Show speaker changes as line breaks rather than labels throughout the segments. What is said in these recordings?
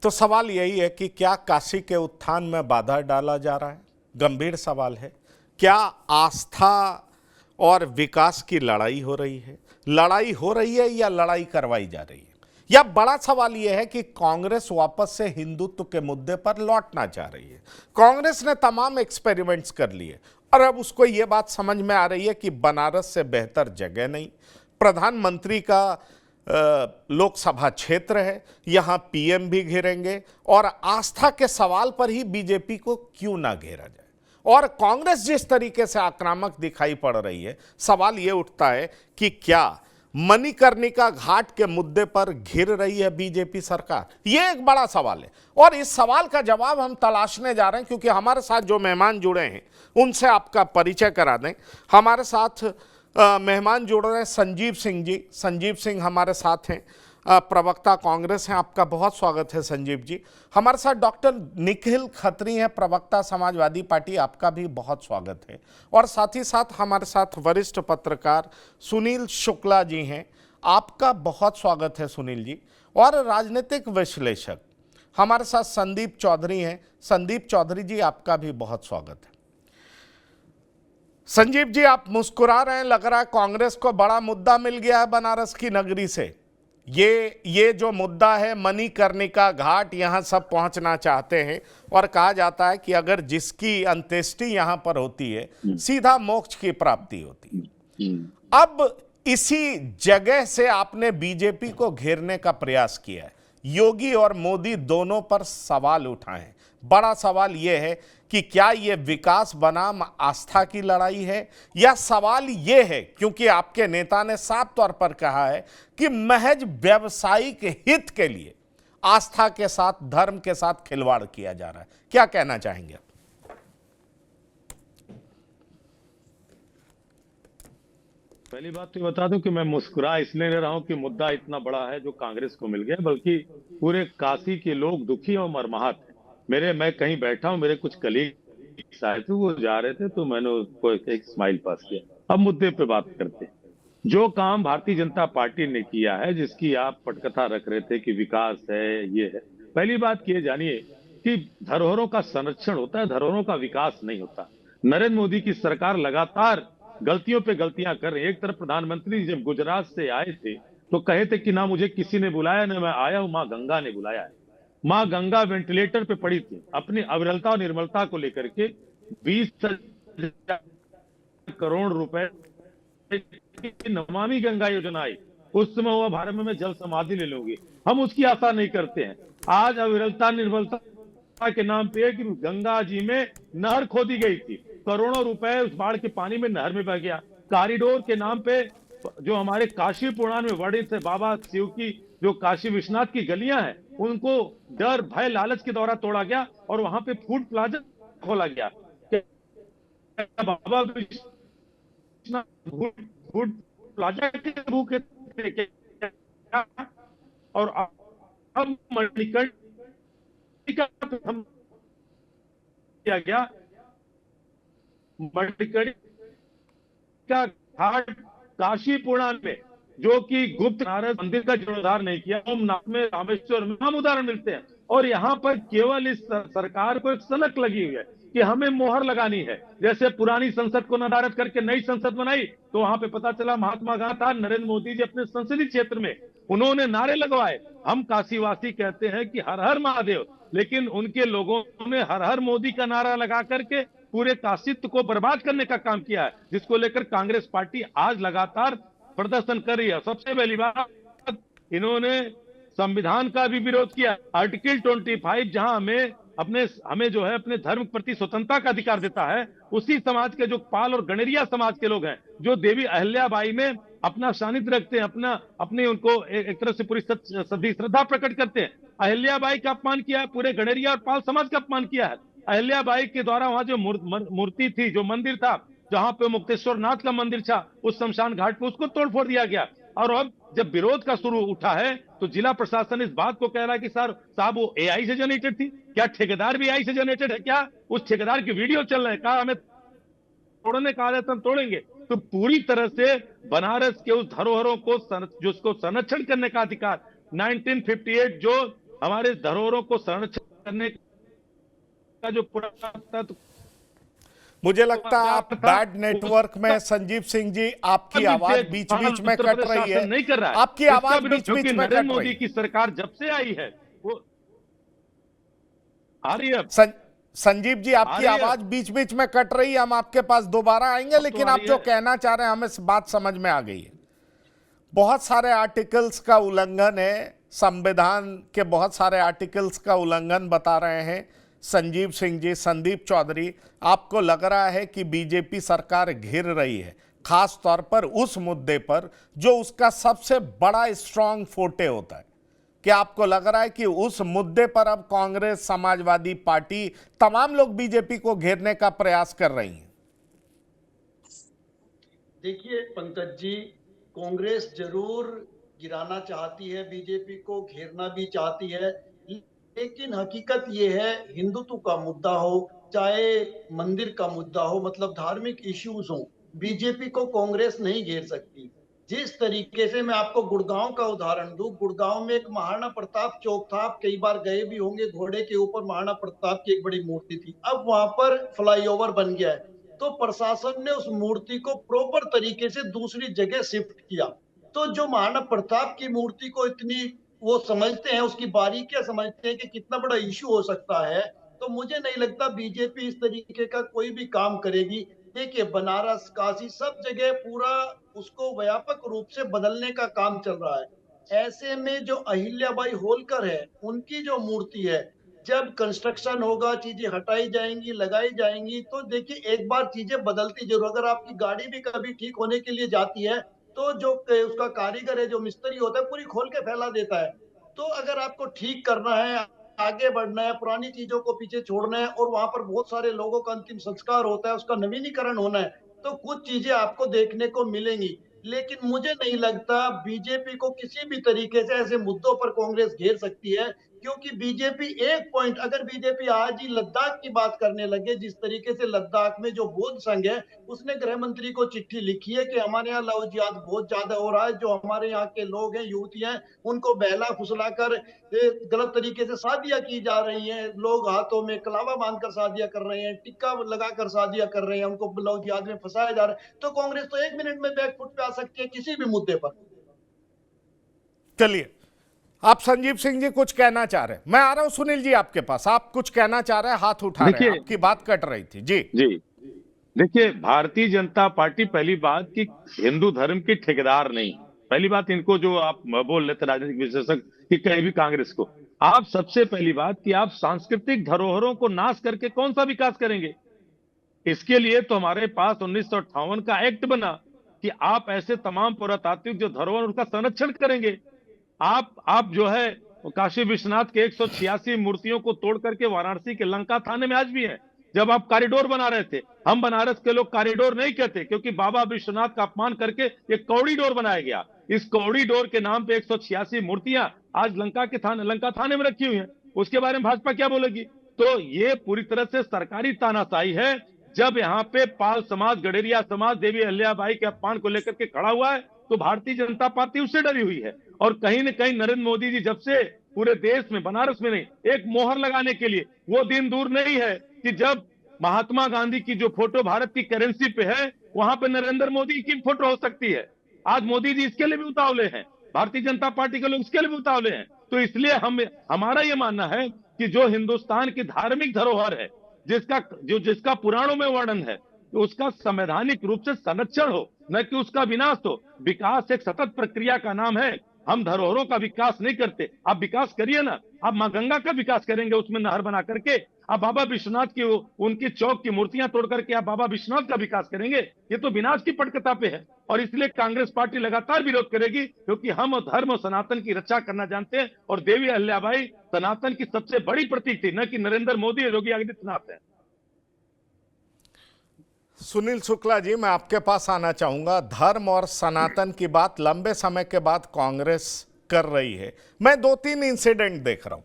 तो सवाल यही है कि क्या काशी के उत्थान में बाधा डाला जा रहा है? गंभीर सवाल है। क्या आस्था और विकास की लड़ाई हो रही है? लड़ाई हो रही है या लड़ाई करवाई जा रही है? या बड़ा सवाल यह है कि कांग्रेस वापस से हिंदुत्व के मुद्दे पर लौटना चाह रही है। कांग्रेस ने तमाम एक्सपेरिमेंट्स कर लिए और अब उसको यह बात समझ में आ रही है कि बनारस से बेहतर जगह नहीं। प्रधानमंत्री का लोकसभा क्षेत्र है, यहां पीएम भी घेरेंगे और आस्था के सवाल पर ही बीजेपी को क्यों ना घेरा जाए। और कांग्रेस जिस तरीके से आक्रामक दिखाई पड़ रही है, सवाल यह उठता है कि क्या मणिकर्णिका घाट के मुद्दे पर घिर रही है बीजेपी सरकार? यह एक बड़ा सवाल है और इस सवाल का जवाब हम तलाशने जा रहे हैं, क्योंकि हमारे साथ जो मेहमान जुड़े हैं उनसे आपका परिचय करा दें। हमारे साथ मेहमान जुड़ रहे हैं संजीव सिंह जी। संजीव सिंह हमारे साथ हैं, प्रवक्ता कांग्रेस हैं। आपका बहुत स्वागत है संजीव जी। हमारे साथ डॉक्टर निखिल खत्री हैं, प्रवक्ता समाजवादी पार्टी। आपका भी बहुत स्वागत है। और साथ ही साथ हमारे साथ वरिष्ठ पत्रकार सुनील शुक्ला जी हैं। आपका बहुत स्वागत है सुनील जी। और राजनीतिक विश्लेषक हमारे साथ संदीप चौधरी हैं। संदीप चौधरी जी, आपका भी बहुत स्वागत है। संजीव जी, आप मुस्कुरा रहे हैं, लग रहा है कांग्रेस को बड़ा मुद्दा मिल गया है बनारस की नगरी से। ये जो मुद्दा है मणिकर्णिका घाट, यहां सब पहुंचना चाहते हैं और कहा जाता है कि अगर जिसकी अंत्येष्टि यहां पर होती है सीधा मोक्ष की प्राप्ति होती है। अब इसी जगह से आपने बीजेपी को घेरने का प्रयास किया है। योगी और मोदी दोनों पर सवाल उठाए। बड़ा सवाल यह है कि क्या यह विकास बनाम आस्था की लड़ाई है, या सवाल यह है, क्योंकि आपके नेता ने साफ तौर पर कहा है कि महज व्यावसायिक हित के लिए आस्था के साथ, धर्म के साथ खिलवाड़ किया जा रहा है। क्या कहना चाहेंगे?
पहली बात तो बता दूं कि मैं मुस्कुरा इसलिए ले रहा हूं कि मुद्दा इतना बड़ा है जो कांग्रेस को मिल गया, बल्कि पूरे काशी के लोग दुखी और मर्माहत हैं। मैं कहीं बैठा हूं, मेरे कुछ कलीग आए थे, वो जा रहे थे, तो मैंने उसको एक स्माइल पास किया। अब मुद्दे पे बात करते हैं। जो काम भारतीय जनता पार्टी ने किया है, जिसकी आप पटकथा रख रहे थे कि विकास है, ये है। पहली बात ये जानिए कि धरोहरों का संरक्षण होता है, धरोहरों का विकास नहीं होता। नरेंद्र मोदी की सरकार लगातार गलतियों पे गलतियां कर रही है। एक तरफ प्रधानमंत्री जब गुजरात से आए थे तो कहे थे कि ना मुझे किसी ने बुलाया, ना मैं आया हूं, मां गंगा ने बुलाया है। मां गंगा वेंटिलेटर पे पड़ी थी। अपनी अविरलता और निर्मलता को लेकर के 20,000 करोड़ रुपए की नमामि गंगा योजना आई। उस समय हुआ भारत में मैं जल समाधि ले लूंगी। हम उसकी आशा नहीं करते हैं। आज अविरलता निर्मलता के नाम पे कि गंगा जी में नहर खोदी गई थी, करोड़ों रुपए उस बाढ़ के पानी में नहर में बह गया। कॉरिडोर के नाम पे जो हमारे काशी पुराण में वर्णित है, बाबा शिव की जो काशी विश्वनाथ की गलियां हैं, उनको डर भय लालच के द्वारा तोड़ा गया और वहां पे फूड प्लाजा खोला गया। बाबा विश्वनाथ फूड प्लाजा के भूखे थे क्या? और अब मणिकर्णिका हम किया गया। मणिकर्णिका घाट काशी पुराण में, जो कि गुप्त नारद मंदिर का जीर्णोद्धार नहीं किया, सोमनाथ में, रामेश्वर में हम उदाहरण मिलते हैं। और यहाँ पर केवल इस सरकार को एक सनक लगी हुई है कि हमें मोहर लगानी है। जैसे पुरानी संसद को नदारद करके नई संसद बनाई, तो वहां पे पता चला महात्मा गांधी, नरेंद्र मोदी जी अपने संसदीय क्षेत्र में उन्होंने नारे लगवाए। हम काशीवासी कहते हैं कि हर हर महादेव, लेकिन उनके लोगों ने हर हर मोदी का नारा लगा करके पूरे काशित्व को बर्बाद करने का काम किया है, जिसको लेकर कांग्रेस पार्टी आज लगातार प्रदर्शन कर रही है। सबसे पहली बात, इन्होंने संविधान का भी विरोध किया। आर्टिकल 25 जहां हमें जो है अपने धर्म के प्रति स्वतंत्रता का अधिकार देता है, उसी समाज के जो पाल और गणेरिया समाज के लोग हैं, जो देवी अहिल्याबाई में अपना सानिध्य रखते हैं, अपने उनको एक तरह से पूरी श्रद्धा प्रकट करते हैं, अहिल्याबाई का अपमान किया है, पूरे गणेरिया और पाल समाज का अपमान किया है। अहिल्याबाई के द्वारा वहां जो मूर्ति थी, जो मंदिर था, जहां पे मुक्तेश्वर नाथ का मंदिर था, उस शमशान घाट पे उसको तोड़फोड़ दिया गया। और अब जब विरोध का शुरू उठा है तो जिला प्रशासन इस बात को कह रहा है कि सर साहब वो एआई से जनरेटेड थी क्या? ठेकेदार भी एआई से जनरेटेड है क्या? उस ठेकेदार की वीडियो चल रहे हैं, कहा हमें तोड़ने का आदेश, हम तोड़ेंगे। तो पूरी तरह से बनारस के उस धरोहरों को, जिसको संरक्षण करने का अधिकार 1958 जो हमारे धरोहरों को संरक्षित करने का जो पुरातत्व
मुझे लगता है आप
था,
बैड नेटवर्क में, संजीव सिंह जी, आपकी आवाज बीच बीच में
उत्तर
कट
प्रदेश
रही है।
शासन नहीं कर रहा है
आपकी
इसका
आवाज
विरोध,
बीच बीच
क्योंकि
में
नरेंद्र
कट रही
मोदी
है।
की सरकार जब से आई है वो आ रही है अब,
संजीव जी,
आ
आपकी
रही है
आवाज बीच बीच में कट रही है। हम आपके पास दोबारा आएंगे,
अब तो
लेकिन
आ
आप
रही
जो
है।
कहना चाह रहे हैं हमें बात समझ में आ गई है। बहुत सारे आर्टिकल्स का उल्लंघन है, संविधान के बहुत सारे आर्टिकल्स का उल्लंघन बता रहे हैं संजीव सिंह जी। संदीप चौधरी, आपको लग रहा है कि बीजेपी सरकार घिर रही है, खास तौर पर उस मुद्दे पर जो उसका सबसे बड़ा स्ट्रांग फोटे होता है? क्या आपको लग रहा है कि उस मुद्दे पर अब कांग्रेस, समाजवादी पार्टी, तमाम लोग बीजेपी को घेरने का प्रयास कर रही हैं?
देखिए पंकज जी, कांग्रेस जरूर गिराना चाहती है, बीजेपी को घेरना भी चाहती है, लेकिन हकीकत यह है, हिंदुत्व का मुद्दा हो चाहे मंदिर का मुद्दा हो, मतलब धार्मिक इश्यूज हो, बीजेपी को कांग्रेस नहीं घेर सकती। जिस तरीके से, मैं आपको गुड़गांव का उदाहरण दूं, गुड़गांव में एक महाराणा प्रताप चौक था, आप कई बार गए भी होंगे, घोड़े के ऊपर महाराणा प्रताप की एक बड़ी मूर्ति थी। अब वहां पर फ्लाईओवर बन गया है, तो प्रशासन ने उस मूर्ति को प्रॉपर तरीके से दूसरी जगह शिफ्ट किया। तो जो महाराणा प्रताप की मूर्ति को इतनी वो समझते हैं, उसकी बारीकियां समझते हैं कि कितना बड़ा इशू हो सकता है, तो मुझे नहीं लगता बीजेपी इस तरीके का कोई भी काम करेगी। देखिए, बनारस, काशी, सब जगह पूरा उसको व्यापक रूप से बदलने का काम चल रहा है। ऐसे में जो अहिल्याबाई होलकर है, उनकी जो मूर्ति है, जब कंस्ट्रक्शन होगा, चीजें हटाई जाएंगी, लगाई जाएंगी, तो देखिए एक बार चीजें बदलती जरूर। अगर आपकी गाड़ी भी कभी ठीक होने के लिए जाती है, तो जो उसका कारीगर है, जो मिस्त्री होता है, पूरी खोल के फैला देता है। तो अगर आपको ठीक करना है, आगे बढ़ना है, पुरानी चीजों को पीछे छोड़ना है, और वहां पर बहुत सारे लोगों का अंतिम संस्कार होता है, उसका नवीनीकरण होना है, तो कुछ चीजें आपको देखने को मिलेंगी। लेकिन मुझे नहीं लगता बीजेपी को किसी भी तरीके से ऐसे मुद्दों पर कांग्रेस घेर सकती है, क्योंकि बीजेपी एक पॉइंट, अगर बीजेपी आज ही लद्दाख की बात करने लगे, जिस तरीके से लद्दाख में जो बौद्ध संघ है, उसने गृह मंत्री को चिट्ठी लिखी है कि हमारे यहाँ लव जिहाद बहुत ज्यादा हो रहा है, जो हमारे यहाँ के लोग हैं, युवतियां हैं, उनको बहला फुसला कर गलत तरीके से शादियां की जा रही हैं, लोग हाथों में कलावा बांधकर शादियां कर रहे हैं, टिक्का लगाकर शादियां कर रहे हैं, उनको लव जिहाद में फंसाया जा रहा है। तो कांग्रेस तो 1 मिनट में बैकफुट पे आ सकती है किसी भी मुद्दे पर।
चलिए, आप संजीव सिंह जी कुछ कहना चाह रहे हैं? मैं आ रहा हूं सुनील जी आपके पास। आप कुछ कहना चाह रहे हैं, हाथ उठा रहे हैं, आपकी बात कट रही थी जी।
जी, देखिए, भारतीय जनता पार्टी, पहली बात कि हिंदू धर्म की ठेकेदार नहीं। पहली बात, इनको जो आप बोल रहे थे राजनीतिक विश्लेषक कि कहीं भी कांग्रेस को, आप सबसे पहली बात कि आप सांस्कृतिक धरोहरों को नाश करके कौन सा विकास करेंगे? इसके लिए तो हमारे पास 1958 का एक्ट बना कि आप ऐसे तमाम पुरातात्विक जो धरोहर, उसका संरक्षण करेंगे। आप जो है काशी विश्वनाथ के 186 मूर्तियों को तोड़ करके वाराणसी के लंका थाने में आज भी है। जब आप कॉरिडोर बना रहे थे, हम बनारस के लोग कॉरिडोर नहीं कहते, क्योंकि बाबा विश्वनाथ का अपमान करके एक कॉरिडोर बनाया गया। इस कॉरिडोर के नाम पे 186 मूर्तियां आज लंका थाने में रखी हुई हैं। उसके बारे में भाजपा क्या बोलेगी? तो ये पूरी तरह से सरकारी तानाशाही है। जब यहाँ पे पाल समाज, गडेरिया समाज देवी अहिल्याबाई के अपमान को लेकर के खड़ा हुआ है, तो भारतीय जनता पार्टी उससे डरी हुई है। और कहीं न कहीं नरेंद्र मोदी जी जब से पूरे देश में, बनारस में नहीं, एक मोहर लगाने के लिए, वो दिन दूर नहीं है कि जब महात्मा गांधी की जो फोटो भारत की करेंसी पे है, वहां पे नरेंद्र मोदी की फोटो हो सकती है। आज मोदी जी इसके लिए भी उतावले हैं, भारतीय जनता पार्टी के लोग इसके लिए भी उतावले हैं। तो इसलिए हमारा ये मानना है कि जो हिंदुस्तान की धार्मिक धरोहर है, जिसका पुराणों में वर्णन है, तो उसका संवैधानिक रूप से संरक्षण हो, न कि उसका विनाश हो। विकास एक सतत प्रक्रिया का नाम है। हम धरोहरों का विकास नहीं करते। आप विकास करिए ना, आप मां गंगा का विकास करेंगे उसमें नहर बना करके, आप बाबा विश्वनाथ की उनकी चौक की मूर्तियां तोड़ करके आप बाबा विश्वनाथ का विकास करेंगे? ये तो विनाश की पटकथा पे है। और इसलिए कांग्रेस पार्टी लगातार विरोध करेगी, क्योंकि हम धर्म और सनातन की रक्षा करना जानते हैं, और देवी अहिल्याबाई सनातन की सबसे बड़ी प्रतीक थी, न कि नरेंद्र मोदी और योगी आदित्यनाथ है।
सुनील शुक्ला जी, मैं आपके पास आना चाहूंगा। धर्म और सनातन की बात लंबे समय के बाद कांग्रेस कर रही है। मैं 2-3 इंसिडेंट देख रहा हूं।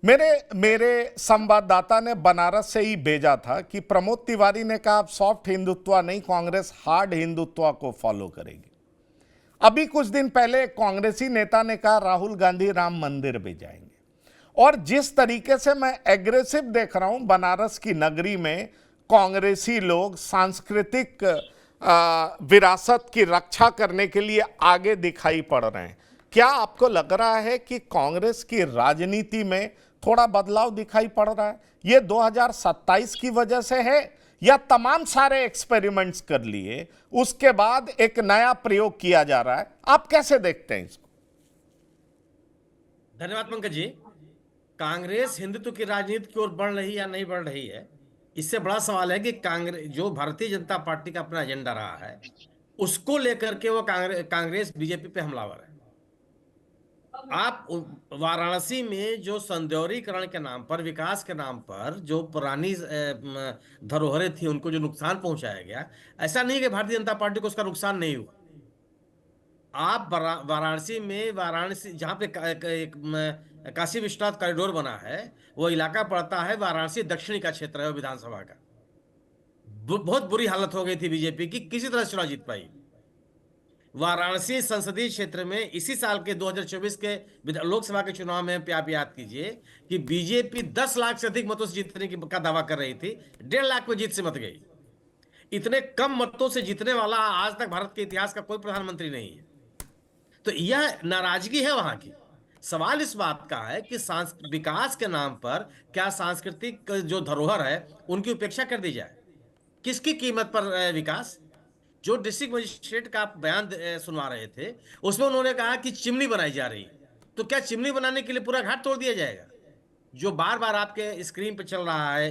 मेरे संवाददाता ने बनारस से ही भेजा था कि प्रमोद तिवारी ने कहा, अब सॉफ्ट हिंदुत्व नहीं, कांग्रेस हार्ड हिंदुत्व को फॉलो करेगी। अभी कुछ दिन पहले कांग्रेसी नेता ने कहा, राहुल गांधी राम मंदिर भी जाएंगे। और जिस तरीके से मैं एग्रेसिव देख रहा हूं बनारस की नगरी में कांग्रेसी लोग सांस्कृतिक विरासत की रक्षा करने के लिए आगे दिखाई पड़ रहे हैं, क्या आपको लग रहा है कि कांग्रेस की राजनीति में थोड़ा बदलाव दिखाई पड़ रहा है? ये 2027 की वजह से है या तमाम सारे एक्सपेरिमेंट्स कर लिए उसके बाद एक नया प्रयोग किया जा रहा है? आप कैसे देखते हैं इसको?
धन्यवाद पंकज जी। कांग्रेस हिंदुत्व की राजनीति की ओर बढ़ रही या नहीं बढ़ रही है, इससे बड़ा सवाल है कि कांग्रेस जो भारतीय जनता पार्टी का अपना एजेंडा रहा है उसको लेकर के वो कांग्रेस बीजेपी पे हमलावर है। आप वाराणसी में जो संदौरीकरण के नाम पर, विकास के नाम पर जो पुरानी धरोहरें थी उनको जो नुकसान पहुंचाया गया, ऐसा नहीं कि भारतीय जनता पार्टी को उसका नुकसान नहीं हुआ। आप वाराणसी में, वाराणसी जहां पे काशी विश्वनाथ कॉरिडोर बना है, वो इलाका पड़ता है वाराणसी दक्षिणी का क्षेत्र है विधानसभा का। बहुत बुरी हालत हो गई थी बीजेपी की, किसी तरह चुनाव जीत पाई। वाराणसी संसदीय क्षेत्र में इसी साल के 2024 के लोकसभा के चुनाव में आप याद कीजिए कि बीजेपी 10 लाख से अधिक मतों से जीतने का दावा कर रही थी, 1.5 लाख में जीत से मत गई। इतने कम मतों से जीतने वाला आज तक भारत के इतिहास का कोई प्रधानमंत्री नहीं है। तो यह नाराजगी है वहां की। सवाल इस बात का है कि विकास के नाम पर क्या सांस्कृतिक जो धरोहर है उनकी उपेक्षा कर दी जाए? किसकी कीमत पर विकास? जो डिस्ट्रिक्ट मजिस्ट्रेट का आप बयान सुनवा रहे थे उसमें उन्होंने कहा कि चिमनी बनाई जा रही है, तो क्या चिमनी बनाने के लिए पूरा घाट तोड़ दिया जाएगा? जो बार बार आपके स्क्रीन पर चल रहा है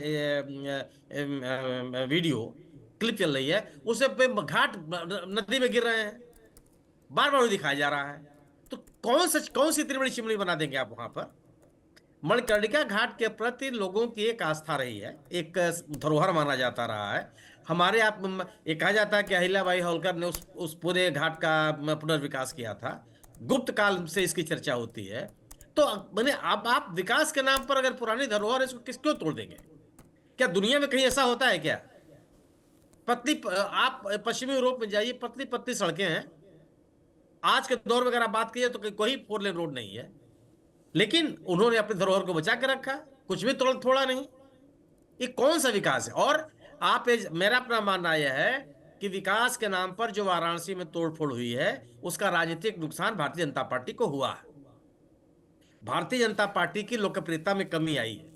वीडियो क्लिप चल रही है, उसे पे घाट नदी में गिर रहे हैं, बार बार दिखाया जा रहा है। तो कौन सी इतनी बड़ी चिमनी बना देंगे आप वहां पर? मणिकर्णिका घाट के प्रति लोगों की एक आस्था रही है, एक धरोहर माना जाता रहा है। हमारे आप ये कहा जाता है कि अहिल्याबाई होलकर ने उस पूरे घाट का पुनर्विकास किया था। गुप्त काल से इसकी चर्चा होती है। तो मैंने अब आप विकास के नाम पर अगर पुरानी धरोहर है इसको क्यों तोड़ देंगे? क्या दुनिया में कहीं ऐसा होता है क्या? आप पश्चिमी यूरोप में जाइए, पतली पतली सड़कें हैं। आज के दौर में अगर आप बात कीजिए तो कोई 4 लेन रोड नहीं है, लेकिन उन्होंने अपने धरोहर को बचा के रखा, कुछ भी थोड़ा नहीं। ये कौन सा विकास है? और मेरा अपना मानना यह है कि विकास के नाम पर जो वाराणसी में तोड़फोड़ हुई है उसका राजनीतिक नुकसान भारतीय जनता पार्टी को हुआ है। भारतीय जनता पार्टी की लोकप्रियता में कमी आई है।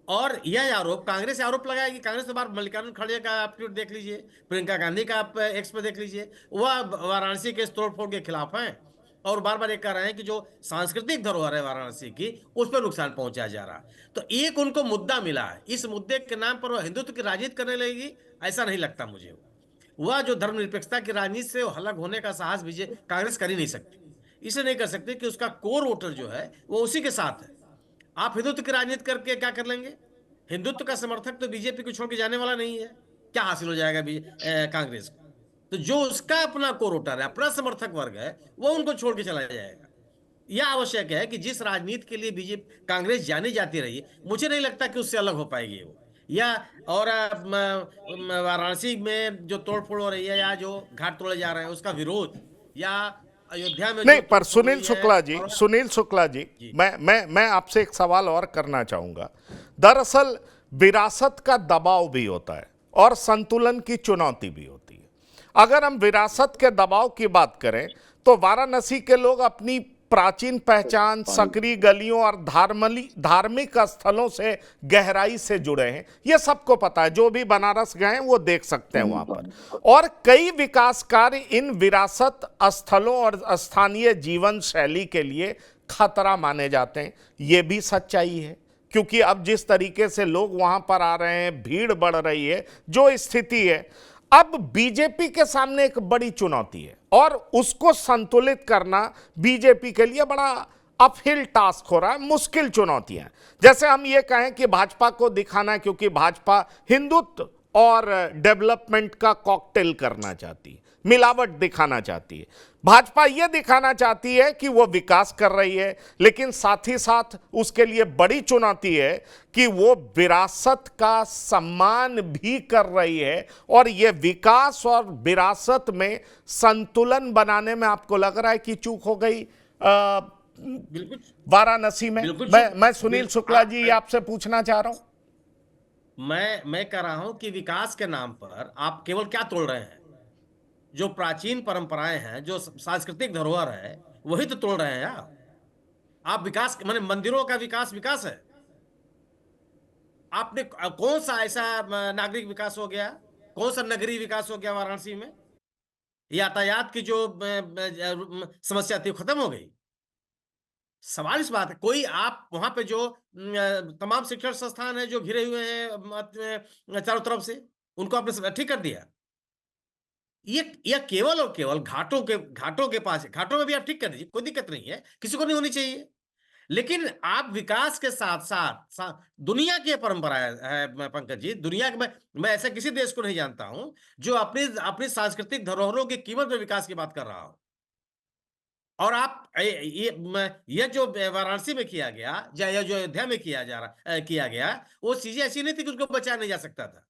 और यह आरोप कांग्रेस आरोप लगाएगी। कांग्रेस तो बार मल्लिकार्जुन खड़गे का आप ट्वीट देख लीजिए, प्रियंका गांधी का आप एक्स पे देख लीजिए, वह वाराणसी के तोड़फोड़ के खिलाफ हैं और बार बार ये कह रहे हैं कि जो सांस्कृतिक धरोहर है वाराणसी की उस पर नुकसान पहुंचाया जा रहा है। तो एक उनको मुद्दा मिला है, इस मुद्दे के नाम पर वह हिंदुत्व की राजनीति करने लगेगी, ऐसा नहीं लगता मुझे। वह जो धर्मनिरपेक्षता की राजनीति से अलग होने का साहस कांग्रेस कर ही नहीं सकती। इसे नहीं कर सकते कि उसका कोर वोटर जो है वो उसी के साथ है। आप हिंदुत्व की राजनीति करके क्या कर लेंगे? हिंदुत्व का समर्थक तो बीजेपी को छोड़ के जाने वाला नहीं है। क्या हासिल हो जाएगा कांग्रेस को? तो जो उसका अपना कोर वोटर है, अपना समर्थक वर्ग है, वो उनको छोड़ के चला जाएगा। यह आवश्यक है कि जिस राजनीति के लिए बीजेपी कांग्रेस जानी जाती रही, मुझे नहीं लगता कि उससे अलग हो पाएगी वो। या और वाराणसी में जो तोड़फोड़ हो रही है या जो घाट तोड़े जा रहे हैं उसका विरोध, या अयोध्या में
नहीं, पर सुनील शुक्ला जी, मैं आपसे एक सवाल और करना चाहूंगा। दरअसल विरासत का दबाव भी होता है और संतुलन की चुनौती भी होती है। अगर हम विरासत के दबाव की बात करें तो वाराणसी के लोग अपनी प्राचीन पहचान, सकरी गलियों और धार्मिक स्थलों से गहराई से जुड़े हैं। ये सबको पता है, जो भी बनारस गए हैं वो देख सकते हैं वहां पर। और कई विकास कार्य इन विरासत स्थलों और स्थानीय जीवन शैली के लिए खतरा माने जाते हैं। ये भी सच्चाई है, क्योंकि अब जिस तरीके से लोग वहां पर आ रहे हैं, भीड़ बढ़ रही है, जो स्थिति है, अब बीजेपी के सामने एक बड़ी चुनौती है और उसको संतुलित करना बीजेपी के लिए बड़ा अपहिल टास्क हो रहा है, मुश्किल चुनौतियां। जैसे हम ये कहें कि भाजपा को दिखाना है, क्योंकि भाजपा हिंदुत्व और डेवलपमेंट का कॉकटेल करना चाहती है, मिलावट दिखाना चाहती है। भाजपा यह दिखाना चाहती है कि वो विकास कर रही है, लेकिन साथ ही साथ उसके लिए बड़ी चुनौती है कि वो विरासत का सम्मान भी कर रही है। और ये विकास और विरासत में संतुलन बनाने में आपको लग रहा है कि चूक हो गई
बिल्कुल
वाराणसी में।
बिल्कुल
मैं सुनील शुक्ला
आप,
जी आपसे पूछना चाह रहा हूं।
मैं कह रहा हूं कि विकास के नाम पर आप केवल क्या तोड़ रहे हैं? जो प्राचीन परंपराएं हैं, जो सांस्कृतिक धरोहर है, वही तो तोड़ रहे हैं आप विकास माने मंदिरों का विकास विकास है? आपने कौन सा ऐसा नागरिक विकास हो गया, कौन सा नगरीय विकास हो गया वाराणसी में? यातायात की जो समस्या थी, खत्म हो गई? सवाल इस बात है, कोई आप वहां पे जो तमाम शिक्षण संस्थान है जो घिरे हुए हैं चारों तरफ से, उनको आपने ठीक कर दिया? ये केवल और केवल घाटों के पास है। घाटों में भी आप ठीक कर दीजिए, कोई दिक्कत नहीं है, किसी को नहीं होनी चाहिए। लेकिन आप विकास के साथ साथ दुनिया की परंपरा है पंकज जी, दुनिया के मैं ऐसा किसी देश को नहीं जानता हूं जो अपनी अपनी सांस्कृतिक धरोहरों की कीमत में विकास की बात कर रहा हो। और आप ये जो वाराणसी में किया गया या जो अयोध्या में किया गया, वो चीजें ऐसी नहीं थी कि उनको बचाया नहीं जा सकता था।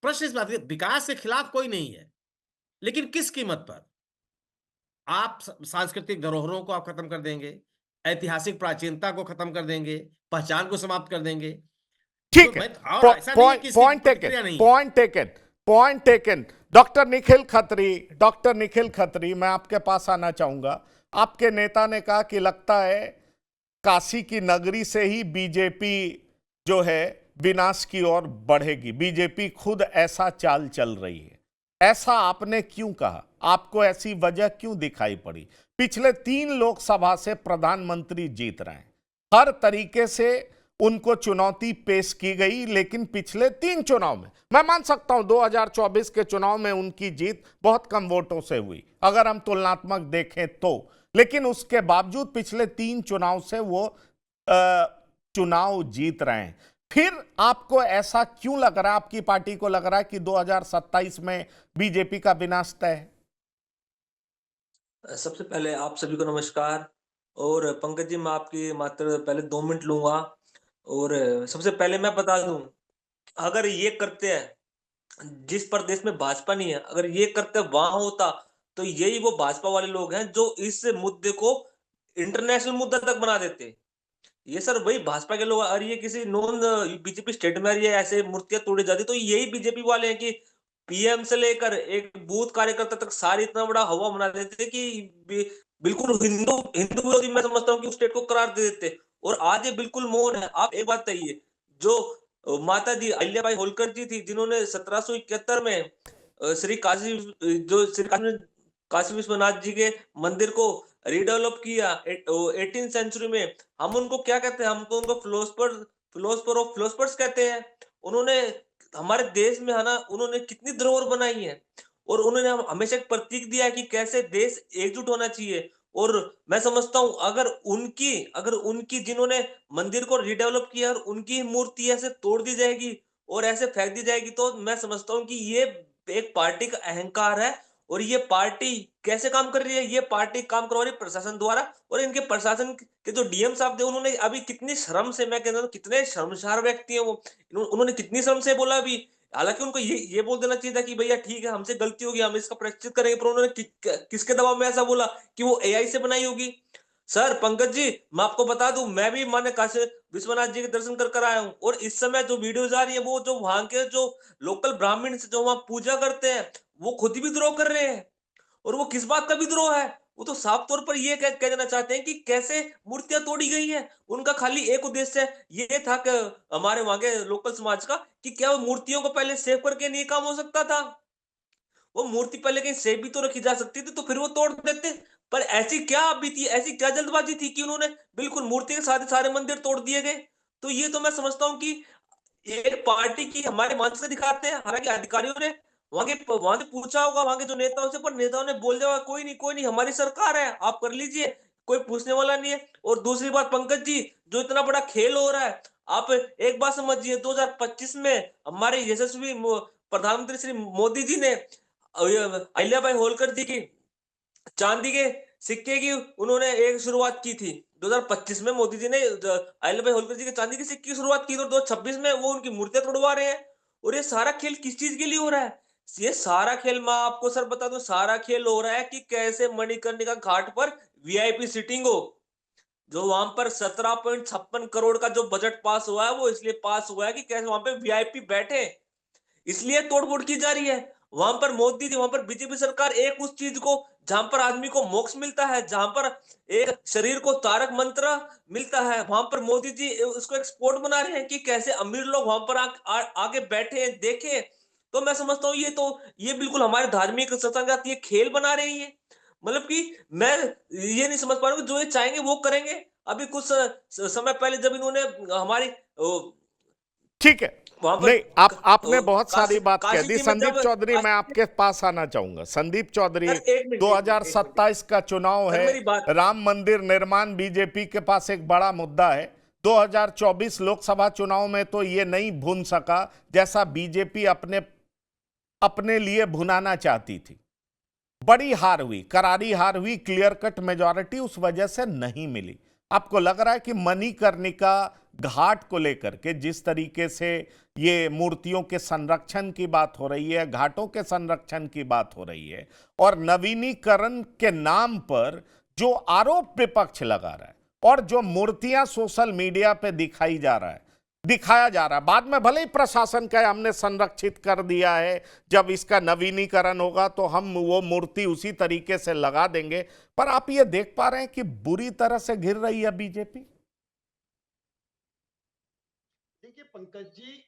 प्रश्न इस बात का, विकास के खिलाफ कोई नहीं है, लेकिन किस कीमत पर? आप सांस्कृतिक धरोहरों को आप खत्म कर देंगे, ऐतिहासिक प्राचीनता को खत्म कर देंगे, पहचान को समाप्त कर देंगे। तो
ठीक है,
मैं, और ऐसा नहीं है कि इसकी
पॉइंट टेकन,
प्रतिक्रिया नहीं है।
Point taken, point taken. Doctor Nikhil Khatri, मैं आपके पास आना चाहूंगा। आपके नेता ने कहा कि लगता है काशी की नगरी से ही बीजेपी जो है विनाश की ओर बढ़ेगी, बीजेपी खुद ऐसा चाल चल रही है। ऐसा आपने क्यों कहा? आपको ऐसी वजह क्यों दिखाई पड़ी? पिछले 3 लोकसभा से प्रधानमंत्री जीत रहे हैं, हर तरीके से उनको चुनौती पेश की गई, लेकिन पिछले 3 चुनाव में, मैं मान सकता हूं 2024 के चुनाव में उनकी जीत बहुत कम वोटों से हुई अगर हम तुलनात्मक देखें तो, लेकिन उसके बावजूद पिछले 3 चुनाव से वो चुनाव जीत रहे हैं। फिर आपको ऐसा क्यों लग रहा है, आपकी पार्टी को लग रहा है कि 2027 में बीजेपी का विनाश तय है?
सबसे पहले आप सभी को नमस्कार। और पंकज जी, मैं आपकी मात्र पहले 2 मिनट लूँगा। और सबसे पहले मैं बता दूँ, अगर ये करते हैं, जिस प्रदेश में भाजपा नहीं है, अगर ये करते वहाँ होता, तो यही वो भाजपा वाले लोग हैं जो इस मुद्दे को इंटरनेशनल मुद्दा तक बना देते। ये सर वही भाजपा के लोग, और ये किसी नॉन बीजेपी स्टेट में ये ऐसे मूर्तियां तोड़ी जाती, तो यही बीजेपी वाले हैं कि पीएम से लेकर एक बूथ कार्यकर्ता तक सारे इतना बड़ा हवा बना देते कि बिल्कुल हिंदू हिंदू विरोधी मैं समझता हूँ कि उस स्टेट को करार दे देते। और आज ये बिल्कुल मौन है। आप एक बात बताइए, जो माता जी अहिल्याबाई होलकर जी थी, जिन्होंने 1771 में श्री काशी जो श्री काशी विश्वनाथ जी के मंदिर को रीडेवलप किया 18th सेंचुरी में, हम उनको क्या कहते हैं? हम तो उनको फिलोसफर ऑफ फिलोसफर्स कहते हैं। उन्होंने हमारे देश में है ना, उन्होंने कितनी धरोहर बनाई है, और उन्होंने हमेशा एक प्रतीक दिया है कि कैसे देश एकजुट होना चाहिए। और मैं समझता हूँ, अगर उनकी जिन्होंने मंदिर को रीडेवलप किया और उनकी मूर्ति ऐसे तोड़ दी जाएगी और ऐसे फेंक दी जाएगी, तो मैं समझता हूँ कि ये एक पार्टी का अहंकार है। और ये पार्टी कैसे काम कर रही है? ये पार्टी काम करवा रही है प्रशासन द्वारा। और इनके प्रशासन के जो डीएम साहब थे, उन्होंने अभी कितनी शर्म से, मैं कहता हूँ कितने शर्मसार व्यक्ति हैं वो, उन्होंने कितनी शर्म से बोला अभी। हालांकि उनको ये बोल देना चाहिए था कि भैया ठीक है, हमसे गलती होगी, हम इसका प्रायश्चित करेंगे, पर उन्होंने किसके दबाव में ऐसा बोला कि वो एआई से बनाई होगी? सर पंकज जी, मैं आपको बता दूं, मैं भी माने काशी विश्वनाथ जी के दर्शन कर आया हूं, और इस समय जो वीडियोज आ रही है, वो जो वहां के जो लोकल ब्राह्मण जो वहां पूजा करते हैं, वो खुद ही विद्रोह कर रहे हैं। और वो किस बात का विद्रोह है? वो तो साफ तौर पर ये कह देना चाहते हैं कि कैसे मूर्तियां तोड़ी गई हैं। उनका खाली एक उद्देश्य ये था कि हमारे वहां के लोकल समाज का, कि क्या वो मूर्तियों को पहले सेव करके नहीं काम हो सकता था? वो मूर्ति पहले कहीं सेव भी तो रखी जा सकती थी, तो फिर वो तोड़ देते। पर ऐसी क्या अभी थी, ऐसी क्या जल्दबाजी थी कि उन्होंने बिल्कुल मूर्ति के साथ ही सारे मंदिर तोड़ दिए गए? तो ये तो मैं समझता हूँ कि एक पार्टी की हमारे मानसिकता दिखाते हैं। हालांकि अधिकारियों ने वहां से पूछा होगा, वहां के जो नेताओं से, पर नेताओं ने बोल दिया होगा कोई नहीं, हमारी सरकार है, आप कर लीजिए, कोई पूछने वाला नहीं है। और दूसरी बात पंकज जी, जो इतना बड़ा खेल हो रहा है, आप एक बात समझिए, 2025 में हमारे यशस्वी प्रधानमंत्री श्री मोदी जी ने अहिल्याबाई होलकर जी की चांदी के सिक्के की उन्होंने एक शुरुआत की थी। 2025 में मोदी जी ने अहिल्याबाई होलकर जी के चांदी के सिक्के की शुरुआत की, तो 2026 में वो उनकी मूर्तियां तोड़वा रहे हैं। और ये सारा खेल किस चीज के लिए हो रहा है? ये सारा खेल, मैं आपको सर बता दूं, सारा खेल हो रहा है कि कैसे मणिकर्णिका घाट पर वीआईपी सीटिंग हो। जो वहां पर 17.56 करोड़ का जो बजट पास हुआ है वो इसलिए पास हुआ है कि कैसे वहां पे वीआईपी बैठे, इसलिए तोड़फोड़ की जा रही है। वहां पर मोदी जी, वहां पर बीजेपी सरकार एक उस चीज को, जहां पर आदमी को मोक्ष मिलता है, जहां पर एक शरीर को तारक मंत्र मिलता है, वहां पर मोदी जी उसको एक्सपोर्ट बना रहे हैं कि कैसे अमीर लोग वहां पर आगे बैठे देखें। तो मैं समझता हूँ ये बिल्कुल हमारे धार्मिक सत्संग का ये खेल बना रही है। मतलब कि मैं ये नहीं समझ पा रहा हूँ कि जो ये चाहेंगे वो करेंगे। अभी कुछ समय पहले जब इन्होंने हमारी
ठीक है,
वहां पर
नहीं आपने बहुत सारी बात कह
काशी
दी।
जी में
संदीप
जब
चौधरी, मैं आपके पास आना चाहूंगा। संदीप चौधरी,
सर एक मिनट
2027 का चुनाव
सर
है,
मेरी बात,
राम मंदिर निर्माण बीजेपी के पास एक बड़ा मुद्दा है। 2024 लोकसभा चुनाव में तो ये नहीं भुन सका जैसा बीजेपी अपने अपने लिए भुनाना चाहती थी। बड़ी हार हुई, करारी हार हुई, क्लियर कट मेजॉरिटी उस वजह से नहीं मिली। आपको लग रहा है कि मणिकर्णिका घाट को लेकर के जिस तरीके से ये मूर्तियों के संरक्षण की बात हो रही है, घाटों के संरक्षण की बात हो रही है, और नवीनीकरण के नाम पर जो आरोप विपक्ष लगा रहा है और जो मूर्तियां सोशल मीडिया पे दिखाया जा रहा है, बाद में भले ही प्रशासन का हमने संरक्षित कर दिया है, जब इसका नवीनीकरण होगा तो हम वो मूर्ति उसी तरीके से लगा देंगे, पर आप ये देख पा रहे हैं कि बुरी तरह से घिर रही है बीजेपी।
देखिए पंकज जी,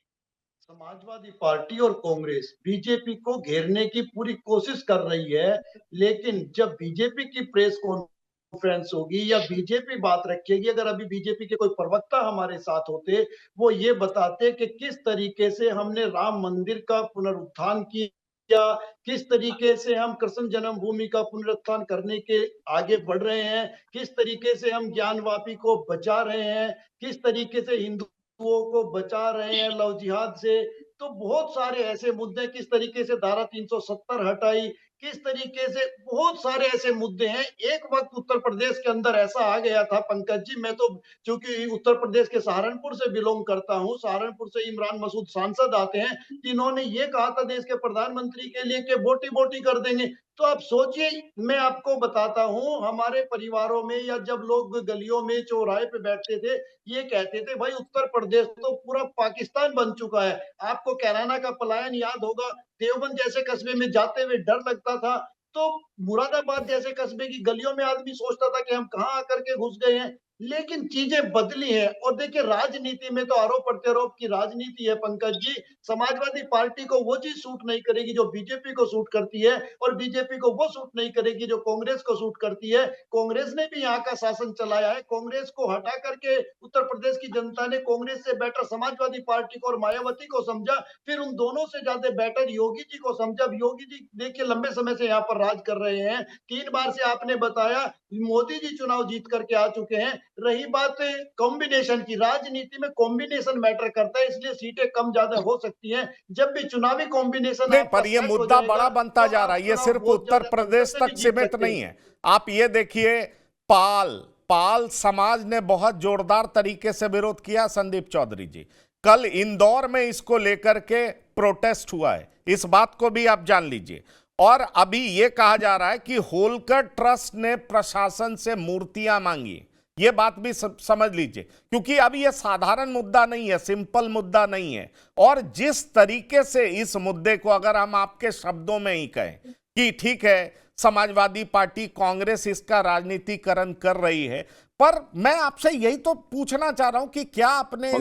समाजवादी पार्टी और कांग्रेस बीजेपी को घेरने की पूरी कोशिश कर रही है, लेकिन जब बीजेपी की प्रेस कॉन्फ्रेंस होगी या बीजेपी बात रखेगी, अगर अभी बीजेपी के कोई प्रवक्ता हमारे साथ होते, वो ये बताते कि किस तरीके से हमने राम मंदिर का पुनरुत्थान किया, किस तरीके से हम कृष्ण जन्मभूमि का पुनरुत्थान करने के आगे बढ़ रहे हैं, किस तरीके से हम ज्ञानवापी को बचा रहे हैं, किस तरीके से हिंदुओं को बचा रहे हैं लव जिहाद से। तो बहुत सारे ऐसे मुद्दे, किस तरीके से धारा 370 हटाई, किस तरीके से बहुत सारे ऐसे मुद्दे हैं। एक वक्त उत्तर प्रदेश के अंदर ऐसा आ गया था पंकज जी, मैं तो चूंकि उत्तर प्रदेश के सहारनपुर से बिलोंग करता हूं, सहारनपुर से इमरान मसूद सांसद आते हैं, इन्होंने ये कहा था देश के प्रधानमंत्री के लिए कि बोटी बोटी कर देंगे। तो आप सोचिए, मैं आपको बताता हूं, हमारे परिवारों में या जब लोग गलियों में चौराहे पे बैठते थे, ये कहते थे भाई उत्तर प्रदेश तो पूरा पाकिस्तान बन चुका है। आपको कैराना का पलायन याद होगा, देवबंद जैसे कस्बे में जाते हुए डर लगता था। तो मुरादाबाद जैसे कस्बे की गलियों में आदमी सोचता था कि हम कहां आकर के घुस गए हैं। लेकिन चीजें बदली है, और देखिए राजनीति में तो आरोप प्रत्यारोप की राजनीति है पंकज जी। समाजवादी पार्टी को वो चीज सूट नहीं करेगी जो बीजेपी को सूट करती है, और बीजेपी को वो सूट नहीं करेगी जो कांग्रेस को सूट करती है। कांग्रेस ने भी यहाँ का शासन चलाया है, कांग्रेस को हटा करके उत्तर प्रदेश की जनता ने कांग्रेस से बेटर समाजवादी पार्टी को और मायावती को समझा, फिर उन दोनों से ज्यादा बेटर योगी जी को समझा। अब योगी जी देखिए लंबे समय से यहाँ पर राज कर रहे हैं, 3 बार से आपने बताया मोदी जी चुनाव जीत करके आ चुके हैं। रही बात कॉम्बिनेशन की, राजनीति में कॉम्बिनेशन मैटर करता है, इसलिए सीटें कम ज्यादा हो सकती हैं। जब भी चुनावी कॉम्बिनेशन
नहीं,
आपका
पर ये
सेट हो
मुद्दा
जाएगा,
बड़ा बनता
तो
जा
आप
रहा है। ये
चुनाव
सिर्फ
बहुत
उत्तर
ज्यादा
प्रदेश
अंतर से
तक
भी जीत
सीमित
सकते
नहीं
हैं।
है। आप ये देखिए, पाल समाज ने बहुत जोरदार तरीके से विरोध किया। संदीप चौधरी जी, कल इंदौर में इसको लेकर के प्रोटेस्ट हुआ है, इस बात को भी आप जान लीजिए। और अभी यह कहा जा रहा है कि होलकर ट्रस्ट ने प्रशासन से मूर्तियां मांगी, यह बात भी समझ लीजिए, क्योंकि अभी यह साधारण मुद्दा नहीं है, सिंपल मुद्दा नहीं है। और जिस तरीके से इस मुद्दे को अगर हम आपके शब्दों में ही कहें कि ठीक है समाजवादी पार्टी कांग्रेस इसका राजनीतिकरण कर रही है, पर मैं आपसे यही तो पूछना चाह रहा हूं कि क्या अपने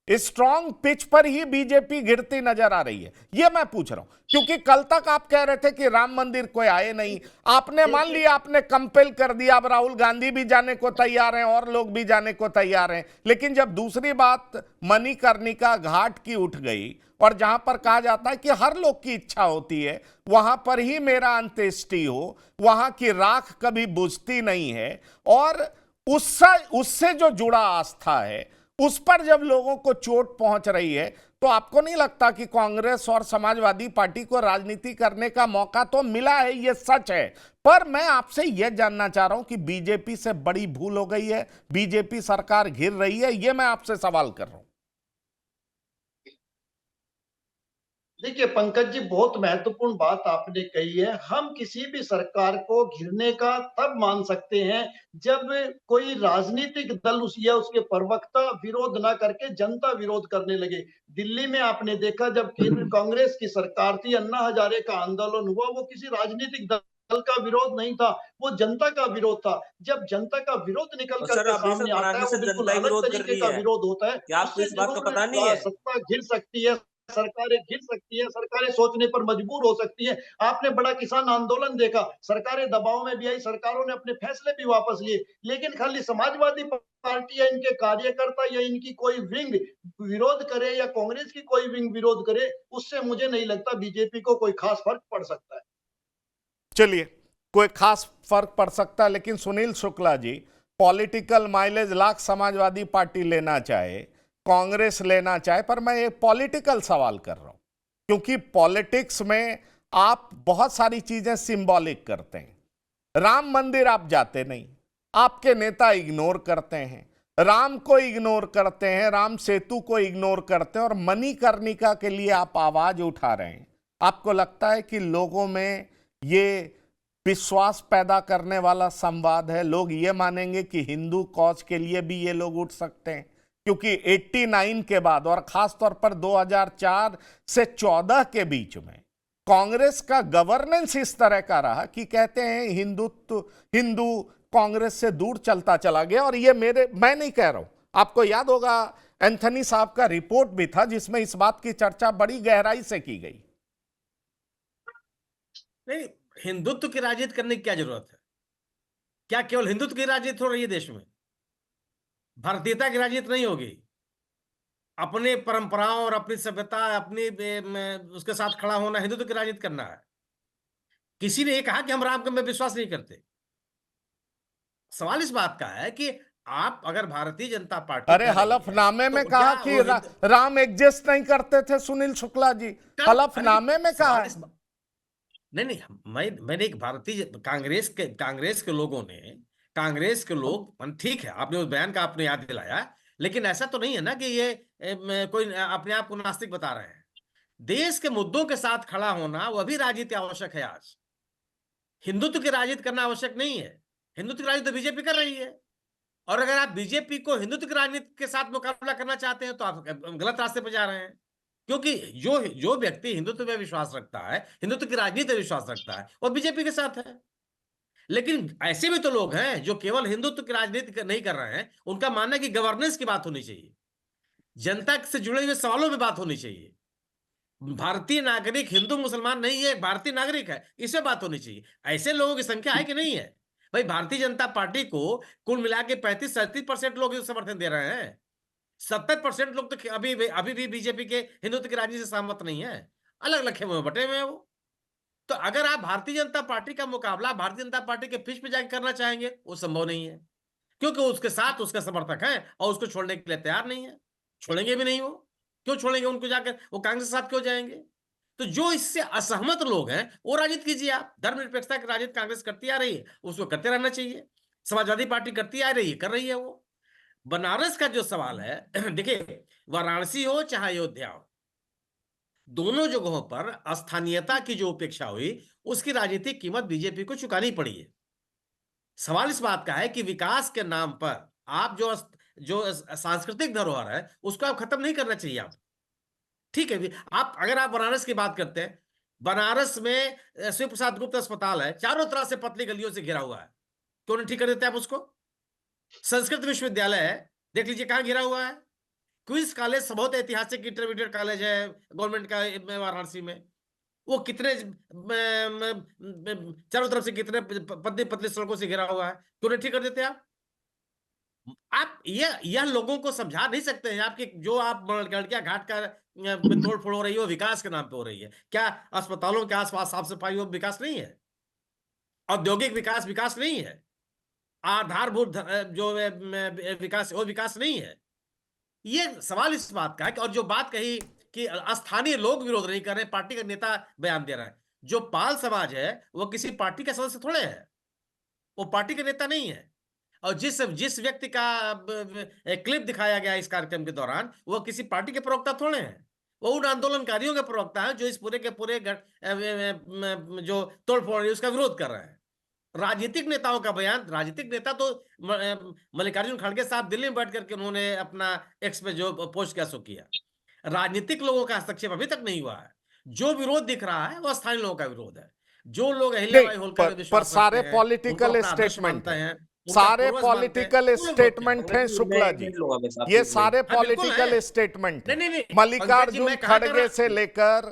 स्ट्रॉन्ग पिच पर ही बीजेपी गिरती नजर आ रही है, यह मैं पूछ रहा हूं। क्योंकि कल तक आप कह रहे थे कि राम मंदिर कोई आए नहीं, आपने मान लिया, आपने कंपेल कर दिया, अब राहुल गांधी भी जाने को तैयार हैं और लोग भी जाने को तैयार हैं। लेकिन जब दूसरी बात मणिकर्णिका घाट की उठ गई, और जहां पर कहा जाता है कि हर लोग की इच्छा होती है वहां पर ही मेरा अंत्येष्टि हो, वहां की राख कभी बुझती नहीं है, और उससे जो जुड़ा आस्था है उस पर जब लोगों को चोट पहुंच रही है, तो आपको नहीं लगता कि कांग्रेस और समाजवादी पार्टी को राजनीति करने का मौका तो मिला है, यह सच है। पर मैं आपसे यह जानना चाह रहा हूं कि बीजेपी से बड़ी भूल हो गई है, बीजेपी सरकार घिर रही है, यह मैं आपसे सवाल कर रहा हूं।
देखिए पंकज जी, बहुत महत्वपूर्ण बात आपने कही है। हम किसी भी सरकार को घिरने का तब मान सकते हैं जब कोई राजनीतिक दल उस या उसके प्रवक्ता विरोध ना करके जनता विरोध करने लगे। दिल्ली में आपने देखा जब केंद्र कांग्रेस की सरकार थी, अन्ना हजारे का आंदोलन हुआ, वो किसी राजनीतिक दल का विरोध नहीं था, वो जनता का विरोध था। जब जनता का विरोध निकल
तो सर
करके
अभी सर
सामने आता है,
बनारस
वो
से
बिल्कुल
जनता ही
अलग
विरोध कर
तरीके
रही
का
है,
विरोध होता है।
क्या आपको
उससे
इस बात का
जरूर
पता नहीं है?
सत्ता गिर सकती है, सरकारें गिर सकती है, सरकारें सोचने पर मजबूर हो सकती है। आपने बड़ा किसान आंदोलन देखा, सरकारें दबाव में भी आई, सरकारों ने अपने फैसले भी वापस लिए, लेकिन खाली समाजवादी पार्टी या इनके कार्यकर्ता या इनकी कोई विंग विरोध करे या कांग्रेस की कोई विंग विरोध करे, उससे मुझे नहीं लगता बीजेपी को कोई खास फर्क पड़ सकता है।
चलिए, कोई खास फर्क पड़ सकता है, लेकिन सुनील शुक्ला जी, पॉलिटिकल माइलेज लाख समाजवादी पार्टी लेना चाहे, कांग्रेस लेना चाहे, पर मैं एक पॉलिटिकल सवाल कर रहा हूं, क्योंकि पॉलिटिक्स में आप बहुत सारी चीजें सिंबॉलिक करते हैं। राम मंदिर आप जाते नहीं, आपके नेता इग्नोर करते हैं, राम को इग्नोर करते हैं, राम सेतु को इग्नोर करते हैं, और मणिकर्णिका के लिए आप आवाज उठा रहे हैं। आपको लगता है कि लोगों में ये विश्वास पैदा करने वाला संवाद है? लोग ये मानेंगे कि हिंदू कॉज के लिए भी ये लोग उठ सकते हैं? क्योंकि 89 के बाद और खास तौर पर 2004 से 14 के बीच में कांग्रेस का गवर्नेंस इस तरह का रहा कि कहते हैं हिंदू कांग्रेस से दूर चलता चला गया। और ये मैं नहीं कह रहा हूं, आपको याद होगा एंथनी साहब का रिपोर्ट भी था जिसमें इस बात की चर्चा बड़ी गहराई से की गई।
नहीं, हिंदुत्व की राजनीति करने की क्या जरूरत है? क्या केवल हिंदुत्व की राजनीति हो रही है देश में? भारतीयता की राजनीति नहीं होगी। अपने परंपराओं और अपनी सभ्यता, अपनी उसके साथ खड़ा होना हिंदुत्व की राजनीति करना है। किसी ने ये कहा कि हम राम में विश्वास नहीं करते। सवाल इस बात का है कि आप अगर भारतीय जनता पार्टी
अरे
कह रही है
हलफनामे में
तो
कहा
क्या
कि
वो
राम एग्जिस्ट नहीं करते थे सुनील शुक्ला जी, हलफनामे में कहा
सवाल
है।
इस नहीं नहीं, मैंने एक भारतीय कांग्रेस के लोगों ने, कांग्रेस के लोग, ठीक है आपने उस बयान का आपने याद दिलाया, लेकिन ऐसा तो नहीं है ना कि ये कोई अपने आप को नास्तिक बता रहे हैं। देश के मुद्दों के साथ खड़ा होना वह भी राजनीति आवश्यक है आज। हिंदुत्व की राजनीति करना आवश्यक नहीं है। हिंदुत्व की राजनीति तो बीजेपी कर रही है, और अगर आप बीजेपी को हिंदुत्व की राजनीति के साथ मुकाबला करना चाहते हैं तो आप गलत रास्ते पर जा रहे हैं। क्योंकि जो जो व्यक्ति हिंदुत्व में विश्वास रखता है, हिंदुत्व की राजनीति में विश्वास रखता है, वो बीजेपी के साथ है। लेकिन ऐसे भी तो लोग हैं जो केवल हिंदुत्व की राजनीति नहीं कर रहे हैं। उनका मानना है कि गवर्नेंस की बात होनी चाहिए, जनता से जुड़े हुए सवालों में बात होनी चाहिए। भारतीय नागरिक हिंदू मुसलमान नहीं है, भारतीय नागरिक है, इससे बात होनी चाहिए। ऐसे लोगों की संख्या है कि नहीं है? भाई भारतीय जनता पार्टी को कुल मिला के 35-37% लोग समर्थन दे रहे हैं। 70% लोग तो अभी भी बीजेपी के हिंदुत्व की राजनीति से सहमत नहीं है, अलग अलग खेमों में बटे हुए हैं वो। तो अगर आप भारतीय जनता पार्टी का मुकाबला भारतीय जनता पार्टी के पिच पे जाकर करना चाहेंगे, वो संभव नहीं है, क्योंकि उसके साथ उसके समर्थक हैं और उसको छोड़ने के लिए तैयार नहीं है। छोड़ेंगे भी नहीं वो। क्यों छोड़ेंगे उनको जाकर? वो कांग्रेस के साथ क्यों जाएंगे? तो जो इससे असहमत लोग हैं वो राजनीति कीजिए आप। धर्मनिरपेक्षता की राजनीति कांग्रेस करती आ रही है, उसको करते रहना चाहिए। समाजवादी पार्टी करती आ रही है, कर रही है वो। बनारस का जो सवाल है देखिए, वाराणसी हो चाहे अयोध्या हो, दोनों जगहों पर स्थानीयता की जो उपेक्षा हुई, उसकी राजनीतिक कीमत बीजेपी को चुकानी पड़ी है। सवाल इस बात का है कि विकास के नाम पर आप जो सांस्कृतिक धरोहर है उसको आप खत्म नहीं करना चाहिए। आप ठीक है, आप अगर आप बनारस की बात करते हैं, बनारस में शिव प्रसाद गुप्त अस्पताल है, चारों तरफ से पतली गलियों से घिरा हुआ है, क्यों नहीं ठीक कर देते आप उसको? संस्कृत विश्वविद्यालय है, देख लीजिए कहां घिरा हुआ है। क्वींस कॉलेज बहुत ऐतिहासिक इंटरमीडिएट कॉलेज है गवर्नमेंट का वाराणसी में, वो कितने चारों तरफ से कितने पतली पतली सड़कों से घिरा हुआ है, क्यों नहीं ठीक कर देते आप? यह लोगों को समझा नहीं सकते हैं आपके जो आप गड़किया घाट का में तोड़ फोड़ हो रही है वो विकास के नाम पे हो रही है। क्या अस्पतालों के आसपास साफ सफाई वो विकास नहीं है? औद्योगिक विकास विकास नहीं है? आधारभूत जो विकास वो विकास नहीं है? ये सवाल इस बात का है और जो बात कही कि स्थानीय लोग विरोध नहीं कर रहे, पार्टी का नेता बयान दे रहा है। जो पाल समाज है वो किसी पार्टी का सदस्य थोड़े है, वो पार्टी का नेता नहीं है। और जिस जिस व्यक्ति का क्लिप दिखाया गया इस कार्यक्रम के दौरान वो किसी पार्टी के प्रवक्ता थोड़े हैं, वो उन आंदोलनकारियों के प्रवक्ता हैं जो इस पूरे के पूरे जो तोड़फोड़ है उसका विरोध कर रहे हैं। राजनीतिक नेताओं का बयान, राजनीतिक नेता तो मल्लिकार्जुन खड़गे साहब दिल्ली में बैठ करके उन्होंने अपना एक्स पे जो पोस्ट क्या सो किया। राजनीतिक लोगों का हस्तक्षेप अभी तक नहीं हुआ है। जो विरोध दिख रहा है वो स्थानीय लोगों का विरोध है। जो लोग
नहीं,
अहिल्याबाई होलकर पे
पर
विश्वास
सारे
रखते हैं, उनको
पॉलिटिकल
अपना आदर्श
स्टेटमेंट
मानते
है,
हैं, उनका
सारे
पूर्वज मानते हैं,
पॉलिटिकल
वो लोग विरोध किया।
स्टेटमेंट हैं शुक्ला जी,
लूंगा बस
ये
आपकी
सारे
हाँ, बिल्कुल
पॉलिटिकल
है।
स्टेटमेंट
नहीं,
हैं।
नहीं, नहीं, पंकज जी,
मल्लिकार्जुन
मैं कहाँ कर
खड़गे
रहा
से लेकर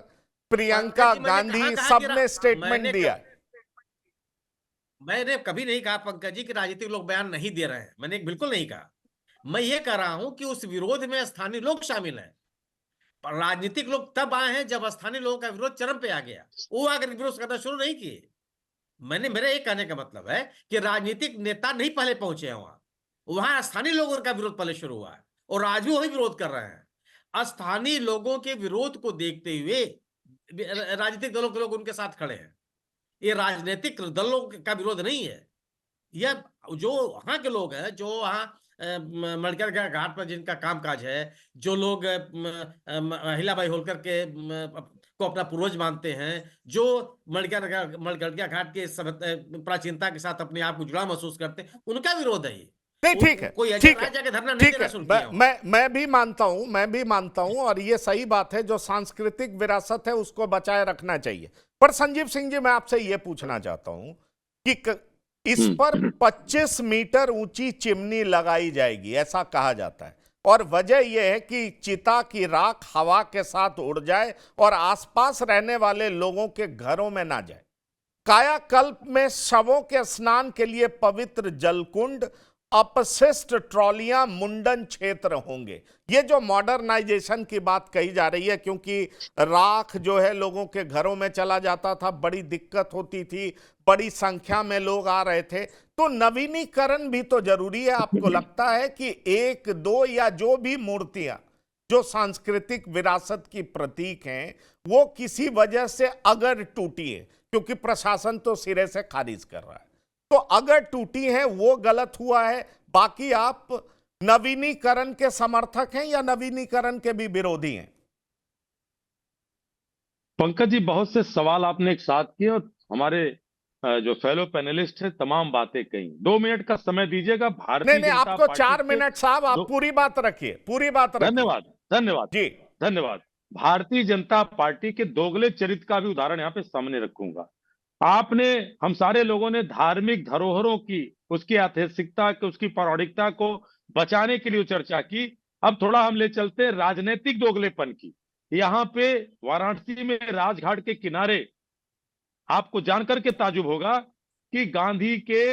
प्रियंका
पंकज जी, मैंने
गांधी
कहा
सब
कि
ने स्टेटमेंट दिया है।
मैंने कभी नहीं कहा पंकज जी कि राजनीतिक लोग बयान नहीं दे रहे हैं। मैंने बिल्कुल नहीं कहा। मैं ये कह रहा हूं कि उस विरोध में स्थानीय लोग शामिल हैं। पर राजनीतिक लोग तब आए हैं जब स्थानीय लोगों का विरोध चरम पे आ गया। वो आकर विरोध करना शुरू नहीं किए। मेरे एक कहने का मतलब है कि राजनीतिक नेता नहीं पहले पहुंचे हैं वहां स्थानीय लोगों का विरोध पहले शुरू हुआ है और आज भी वही विरोध कर रहे हैं। स्थानीय लोगों के विरोध को देखते हुए राजनीतिक दलों के लोग उनके साथ खड़े हैं। ये राजनीतिक दलों का विरोध नहीं है। यह जो वहां के लोग हैं, जो वहां मडकैल का घाट पर जिनका कामकाज है, जो लोग अहिल्याबाई होलकर के को अपना पूर्वज मानते हैं, जो मडकैल घाट के प्राचीनता के साथ अपने आप को जुड़ा महसूस करते हैं, उनका विरोध है ये।
नहीं, ठीक है,
कोई
ठीक है,
जाके धरना नहीं
ठीक
देना
है,
शुरू किया।
मैं भी मानता हूं और ये सही बात है, जो सांस्कृतिक विरासत है उसको बचाए रखना चाहिए। पर संजीव सिंह जी, मैं आपसे ये पूछना चाहता हूं कि इस पर 25 मीटर ऊंची चिमनी लगाई जाएगी ऐसा कहा जाता है, और वजह यह है कि चिता की राख हवा के साथ उड़ जाए और आसपास रहने वाले लोगों के घरों में ना जाए। कायाकल्प में शवों के स्नान के लिए पवित्र जलकुंड, अपशिष्ट ट्रॉलियां, मुंडन क्षेत्र होंगे। ये जो मॉडर्नाइजेशन की बात कही जा रही है, क्योंकि राख जो है लोगों के घरों में चला जाता था, बड़ी दिक्कत होती थी, बड़ी संख्या में लोग आ रहे थे, तो नवीनीकरण भी तो जरूरी है। आपको लगता है कि एक दो या जो भी मूर्तियां जो सांस्कृतिक विरासत की प्रतीक हैं वो किसी वजह से अगर टूटी है, क्योंकि प्रशासन तो सिरे से खारिज कर रहा है, तो अगर टूटी है वो गलत हुआ है? बाकी आप नवीनीकरण के समर्थक हैं या नवीनीकरण के भी विरोधी हैं?
पंकज जी, बहुत से सवाल आपने एक साथ किए और हमारे जो फेलो पैनलिस्ट है तमाम बातें कही। 2 मिनट का समय दीजिएगा। भारतीय
नहीं,
जनता
आपको
पार्टी
4
के
मिनट साहब, आप पूरी बात रखिए, पूरी बात रखिए।
धन्यवाद, धन्यवाद
जी,
धन्यवाद। भारतीय जनता पार्टी के दोगले चरित्र का भी उदाहरण यहाँ पे सामने रखूंगा। हम सारे लोगों ने धार्मिक धरोहरों की, उसकी ऐतिहासिकता की, उसकी पौराणिकता को बचाने के लिए चर्चा की। अब थोड़ा हम ले चलते हैं राजनीतिक दोगलेपन की। यहाँ पे वाराणसी में राजघाट के किनारे आपको जानकर के ताजुब होगा कि गांधी के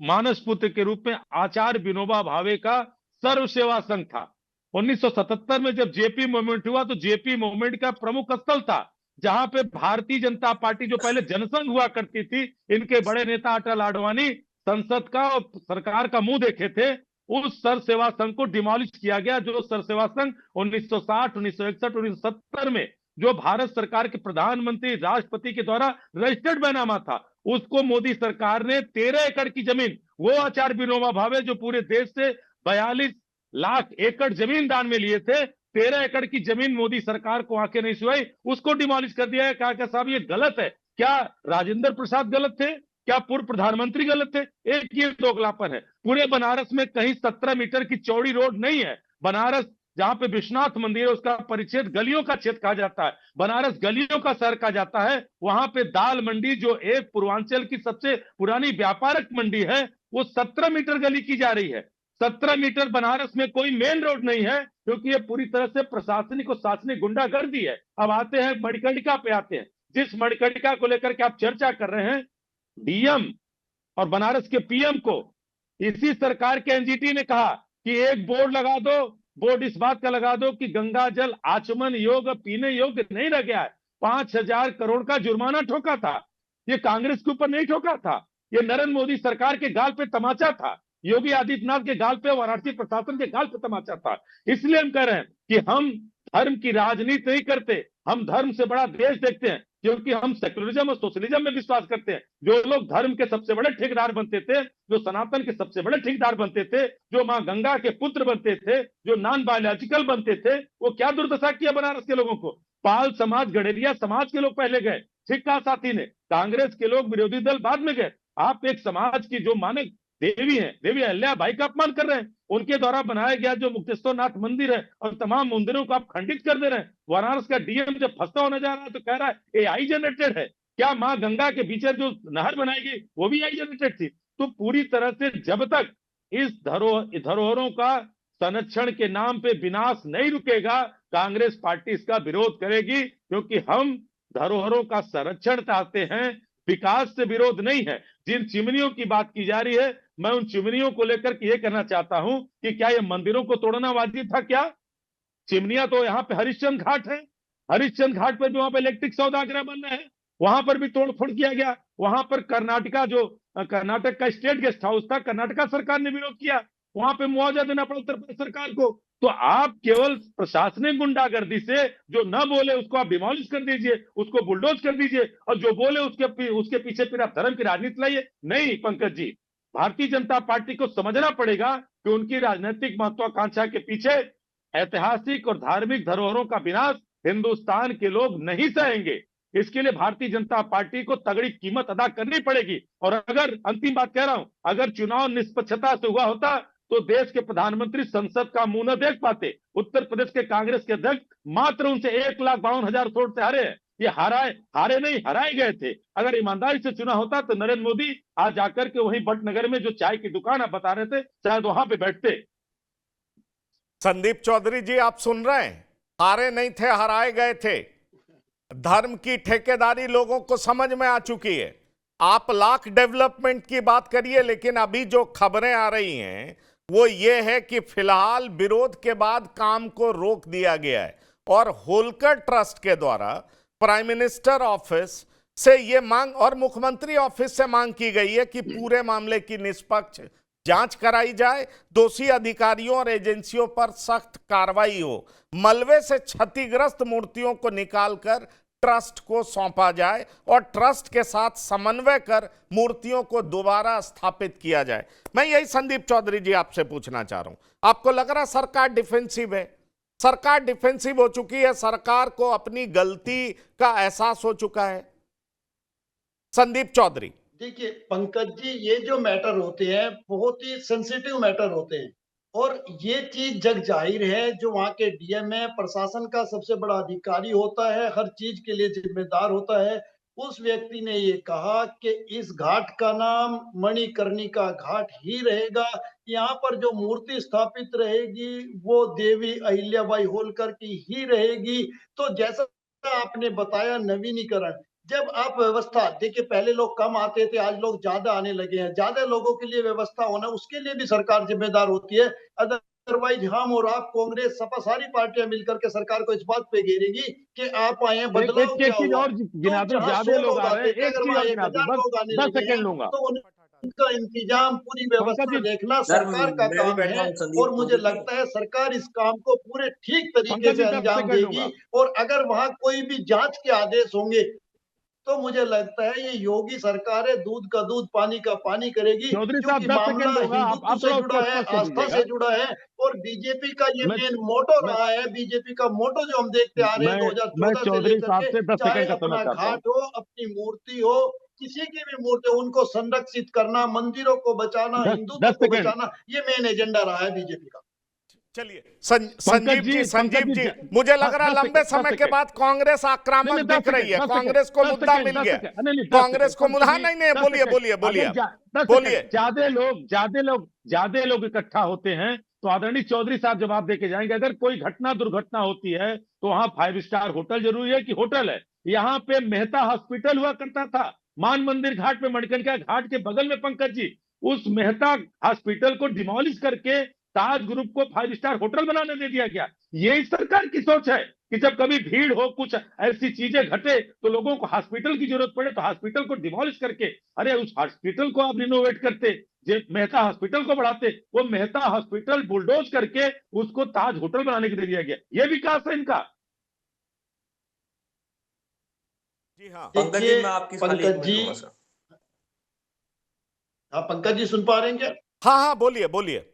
मानस पुत्र के रूप में आचार्य विनोबा भावे का सर्व सेवा संघ था। 1977 में जब जेपी मूवमेंट हुआ तो जेपी मूवमेंट का प्रमुख स्थल था, जहां पे भारतीय जनता पार्टी, जो पहले जनसंघ हुआ करती थी, इनके बड़े नेता अटल आडवाणी संसद का और सरकार का मुंह देखे थे। उस सर सेवा संघ को डिमोलिश किया गया, जो सर सेवा संघ 1960, 1961, 1970 में जो भारत सरकार के प्रधानमंत्री राष्ट्रपति के द्वारा रजिस्टर्ड बैनामा था, उसको मोदी सरकार ने 13 एकड़ की जमीन, वो आचार्य विनोबा भावे जो पूरे देश से 42 लाख एकड़ जमीन दान में लिए थे, 13 एकड़ की जमीन मोदी सरकार को आंखें नहीं सुहाई, उसको डिमोलिश कर दिया है। कहा कि साहब ये गलत है। क्या राजेंद्र प्रसाद गलत थे? क्या पूर्व प्रधानमंत्री गलत थे? एक ये दोगलापन है। पूरे बनारस में कहीं 17 मीटर की चौड़ी रोड नहीं है। बनारस जहां पे विश्वनाथ मंदिर है, उसका परिच्छेद गलियों का क्षेत्र कहा जाता है। बनारस गलियों का शहर कहा जाता है। वहां पे दाल मंडी, जो एक पूर्वांचल की सबसे पुरानी व्यापारिक मंडी है, वो 17 मीटर गली की जा रही है। 17 मीटर बनारस में कोई मेन रोड नहीं है, क्योंकि ये पूरी तरह से प्रशासनिक और शासनिक गुंडागर्दी है। अब आते हैं मणिकर्णिका पे आते हैं। जिस मणिकर्णिका को लेकर के आप चर्चा कर रहे हैं, डीएम और बनारस के पीएम को इसी सरकार के एनजीटी ने कहा कि एक बोर्ड लगा दो, बोर्ड इस बात का लगा दो कि गंगा जल आचमन योग्य, पीने योग्य नहीं रह गया है। 5,000 करोड़ का जुर्माना ठोका था। ये कांग्रेस के ऊपर नहीं ठोका था, ये नरेंद्र मोदी सरकार के गाल पे तमाचा था, योगी आदित्यनाथ के गाल पे, वाराणसी प्रशासन के गाल पे तमाचा था। इसलिए हम कह रहे हैं कि हम धर्म की राजनीति नहीं करते, हम धर्म से बड़ा देश देखते हैं, क्योंकि हम सेक्युलरिज्म और सोशलिज्म में विश्वास करते हैं। जो लोग धर्म के सबसे बड़े ठेकेदार बनते थे, जो सनातन के सबसे बड़े ठेकेदार बनते थे, जो मां गंगा के पुत्र बनते थे, जो नॉन बायोलॉजिकल बनते थे, वो क्या दुर्दशा किया बनारस के लोगों को। पाल समाज, गडेरिया समाज के लोग पहले गए, ठीक कहा साथी ने, कांग्रेस के लोग, विरोधी दल बाद में गए। आप एक समाज की जो मानक देवी है, देवी अहल्या बाई का अपमान कर रहे हैं। उनके द्वारा बनाया गया जो मुक्तेश्वरनाथ मंदिर है और तमाम मंदिरों को आप खंडित कर दे रहे हैं। वाराणसी का डीएम जब फंसता होने जा रहा है तो कह रहा है एआई जनरेटेड है। क्या मां गंगा के बीच जो नहर बनाई गई वो भी एआई जनरेटेड थी? तो पूरी तरह से जब तक इस धरोहरों का संरक्षण के नाम पे विनाश नहीं रुकेगा, कांग्रेस पार्टी इसका विरोध करेगी, क्योंकि हम धरोहरों का संरक्षण चाहते हैं, विकास से विरोध नहीं है। जिन चिमनियों की बात की जा रही है, मैं उन चिमनियों को लेकर के ये कहना चाहता हूं कि क्या ये मंदिरों को तोड़ना वाजिब था क्या? चिमनियां तो यहाँ पे हरिश्चंद्र घाट है, हरिश्चंद्र घाट पर भी वहां पे इलेक्ट्रिक सौदागर बन रहे हैं, वहां पर भी तोड़फोड़ किया गया। वहां पर कर्नाटक का स्टेट गेस्ट हाउस था, कर्नाटक सरकार ने विरोध किया, वहां पे मुआवजा देना पड़ा उत्तर प्रदेश सरकार को। तो आप केवल प्रशासनिक गुंडागर्दी से जो न बोले उसको आप डिमोलिश कर दीजिए, उसको बुलडोज कर दीजिए, और जो बोले उसके पीछे फिर आप धर्म की राजनीति लाइए। नहीं पंकज जी, भारतीय जनता पार्टी को समझना पड़ेगा कि उनकी राजनीतिक महत्वाकांक्षा के पीछे ऐतिहासिक और धार्मिक धरोहरों का विनाश हिंदुस्तान के लोग नहीं सहेंगे। इसके लिए भारतीय जनता पार्टी को तगड़ी कीमत अदा करनी पड़ेगी। और अगर, अंतिम बात कह रहा हूं, अगर चुनाव निष्पक्षता से हुआ होता तो देश के प्रधानमंत्री संसद का मुंह न देख पाते। उत्तर प्रदेश के कांग्रेस के अध्यक्ष मात्र उनसे 1,52,000 वोट से हारे हैं। ये हारे नहीं, हराए गए थे। अगर ईमानदारी से चुना होता तो नरेंद्र मोदी आज जाकर के वहीं भटनगर में जो चाय की दुकान आप बता रहे थे, शायद वहां पे बैठते।
संदीप चौधरी जी, आप सुन रहे हैं, हारे नहीं थे, हराए गए थे। धर्म की ठेकेदारी लोगों को समझ में आ चुकी है। आप लाख डेवलपमेंट की बात करिए, लेकिन अभी जो खबरें आ रही हैं वो ये है कि फिलहाल विरोध के बाद काम को रोक दिया गया है और होलकर ट्रस्ट के द्वारा प्राइम मिनिस्टर ऑफिस से ये मांग और मुख्यमंत्री ऑफिस से मांग की गई है कि पूरे मामले की निष्पक्ष जांच कराई जाए, दोषी अधिकारियों और एजेंसियों पर सख्त कार्रवाई हो, मलबे से क्षतिग्रस्त मूर्तियों को निकालकर ट्रस्ट को सौंपा जाए और ट्रस्ट के साथ समन्वय कर मूर्तियों को दोबारा स्थापित किया जाए। मैं यही संदीप चौधरी जी आपसे पूछना चाह रहा हूं, आपको लग रहा सरकार डिफेंसिव है? सरकार डिफेंसिव हो चुकी है, सरकार को अपनी गलती का एहसास हो चुका है? संदीप चौधरी,
देखिए पंकज जी, ये जो मैटर होते हैं बहुत ही सेंसिटिव मैटर होते हैं, और ये चीज जग जाहिर है, जो वहाँ के डीएम है, प्रशासन का सबसे बड़ा अधिकारी होता है, हर चीज के लिए जिम्मेदार होता है, उस व्यक्ति ने ये कहा कि इस घाट का नाम मणिकर्णिका घाट ही रहेगा। यहाँ पर जो मूर्ति स्थापित रहेगी वो देवी अहिल्याबाई होलकर की ही रहेगी। तो जैसा आपने बताया नवीनीकरण, जब आप व्यवस्था देखिए, पहले लोग कम आते थे, आज लोग ज्यादा आने लगे हैं, ज्यादा लोगों के लिए व्यवस्था होना, उसके लिए भी सरकार जिम्मेदार होती है। अदरवाइज हम और आप, कांग्रेस, सपा, सारी पार्टियां मिलकर के सरकार को इस बात पे घेरेगी कि आप आए, बदलाव क्या
चीज
हुआ।
और गिना
तो
दो,
जहाँ
ज्यादा
100
लोग
लोग
आ रहे
आते
हैं,
थे,
एक
अगर
चीज
वहाँ
और गिना दो,
1000 लोग आने
10
लगे
सेकेंड
हैं,
लूंगा।
तो उनका इंतजाम, पूरी
पंकज
व्यवस्था
जी,
देखना
सर
सरकार का
मैं भी
काम
बैठा
है।
हूँ संदीप
और मुझे
चौधरी।
लगता है सरकार इस काम को पूरे ठीक तरीके
पंकज
से
जी 10
अंजाम
सेकेंड
देगी।
लूंगा।
और अगर वहां कोई भी जांच के आदेश होंगे तो मुझे लगता है ये योगी सरकार है, दूध का दूध पानी का पानी करेगी,
चौधरी साहब
क्योंकि
10
मामला
सेकेंड दूंगा,
हिंदुत्व
आप
से
थोड़ा
जुड़ा
उसको
है,
स्पष्ट कर
आस्था
दीजिएगा।
से जुड़ा है। और बीजेपी का ये
मैं
मेन मोटो
मैं
रहा है, बीजेपी का मोटो जो हम देखते आ रहे हैं
मैं
2014 से
चौधरी
लेकर
साहब
के,
से 10
चाहे
सेकंड का समय
अपना
चाहता हूं।
घाट हो, अपनी मूर्ति हो, किसी की भी मूर्ति हो, उनको संरक्षित करना, मंदिरों को बचाना,
10
हिंदुत्व को
सेकेंड।
बचाना, ये मेन एजेंडा रहा है बीजेपी का।
चलिए संजीव जी, मुझे लग रहा लंबे समय के बाद कांग्रेस आक्रामक दिख रही है, कांग्रेस को मुद्दा मिल गया, कांग्रेस को मुद्दा नहीं, नहीं, बोलिए बोलिए बोलिए बोलिए।
ज्यादा लोग इकट्ठा होते हैं तो आदरणीय चौधरी साहब जवाब देके जाएंगे। अगर कोई घटना दुर्घटना होती है तो वहां 5 स्टार होटल जरूरी है कि होटल है? यहाँ पे मेहता हॉस्पिटल हुआ करता था मान मंदिर घाट पे, मणिकर्णिका घाट के बगल में पंकज जी। उस मेहता हॉस्पिटल को डिमोलिश करके ताज ग्रुप को 5 स्टार होटल बनाने दे दिया गया। यही सरकार की सोच है कि जब कभी भीड़ हो, कुछ ऐसी चीजें घटे तो लोगों को हॉस्पिटल की जरूरत पड़े तो हॉस्पिटल को डिमोलिश करके, अरे उस हॉस्पिटल को आप रिनोवेट करते, मेहता हॉस्पिटल को बढ़ाते, वो मेहता हॉस्पिटल बुलडोज करके उसको ताज होटल बनाने के दे दिया गया। ये विकास है इनका।
जी हाँ।
पंकज जी,
देखिए
मैं आपकी खाली 1
पंकज
मिनट
जी,
लूंगा सर।
हाँ पंकज जी सुन पा रहे हैं क्या?
हाँ हाँ, बोलिए बोलिए।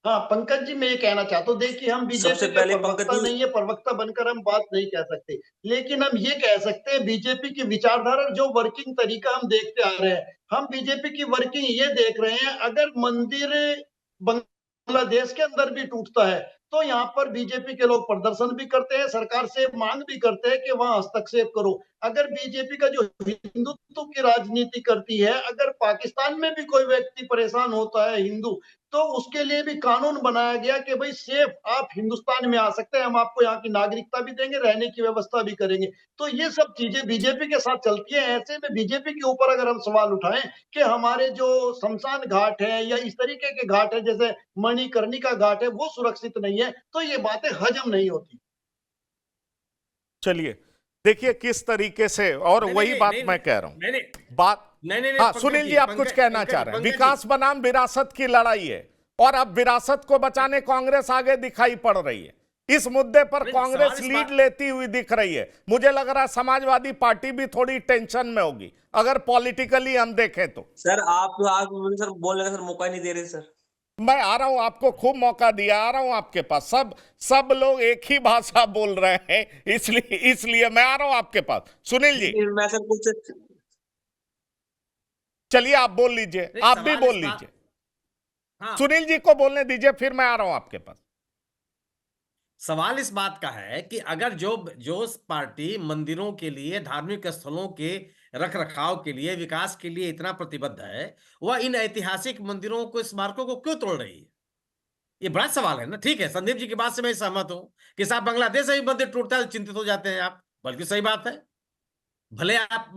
हाँ पंकज जी, मैं ये कहना चाहता हूँ, देखिए हम
सबसे
बीजेपी के
पहले पंकज
प्रवक्ता
जी,
नहीं है, प्रवक्ता बनकर हम बात नहीं कह सकते, लेकिन हम ये कह सकते हैं बीजेपी की विचारधारा और जो वर्किंग तरीका हम देखते आ रहे हैं, हम बीजेपी की वर्किंग ये देख रहे हैं, अगर मंदिर बांग्लादेश के अंदर भी टूटता है तो यहाँ पर बीजेपी के लोग प्रदर्शन भी करते हैं, सरकार से मांग भी करते हैं कि वहां हस्तक्षेप करो। अगर बीजेपी का जो हिंदुत्व की राजनीति करती है, अगर पाकिस्तान में भी कोई व्यक्ति परेशान होता है हिंदू, तो उसके लिए भी कानून बनाया गया कि भाई सेफ आप हिंदुस्तान में आ सकते हैं, हम आपको यहाँ की नागरिकता भी देंगे, रहने की व्यवस्था भी करेंगे। तो ये सब चीजें बीजेपी के साथ चलती है। ऐसे में बीजेपी के ऊपर अगर हम सवाल उठाएं कि हमारे जो शमशान घाट है या इस तरीके के घाट है जैसे मणिकर्णिका घाट है वो सुरक्षित नहीं है, तो ये बातें हजम नहीं होती।
चलिए, देखिए किस तरीके से, और
नहीं
वही
नहीं
बात
नहीं
मैं कह रहा हूं।
नहीं नहीं
बात,
नहीं नहीं नहीं
हाँ
पंकज
सुनील जी,
जी,
आप कुछ कहना चाह रहे हैं।
पंकज जी,
विकास बनाम विरासत की लड़ाई है, और अब विरासत को बचाने कांग्रेस आगे दिखाई पड़ रही है। इस मुद्दे पर
नहीं,
कांग्रेस
सवाल इस
लीड
बात
लेती हुई दिख रही है। मुझे लग रहा है समाजवादी पार्टी भी थोड़ी टेंशन में होगी अगर पॉलिटिकली हम देखें तो।
सर आप मुझे सर बोलने का सर मौका ही नहीं दे रहे सर।
मैं आ रहा हूं, आपको खूब मौका दिया, आ रहा हूं आपके पास। सब लोग एक ही भाषा बोल रहे हैं, इसलिए इसलिए मैं आ रहा हूं आपके पास। सुनील जी,
नहीं, मैं सर कुछ
चलिए आप बोल लीजिए,
नहीं,
आप भी
सवाल
बोल
इस बात,
लीजिए।
हाँ,
सुनील जी को बोलने दीजिए, फिर मैं आ रहा हूं आपके पास।
सवाल इस बात का है कि अगर जो जो पार्टी मंदिरों के लिए, धार्मिक स्थलों के रख रखाव के लिए, विकास के लिए इतना प्रतिबद्ध है, वह इन ऐतिहासिक मंदिरों को, स्मारकों को क्यों तोड़ रही है? ये बड़ा सवाल है ना। ठीक है, संदीप जी की बात से मैं सहमत हूं कि साहब बांग्लादेश से भी मंदिर टूटता है तो चिंतित हो जाते हैं आप, बल्कि सही बात है। भले आप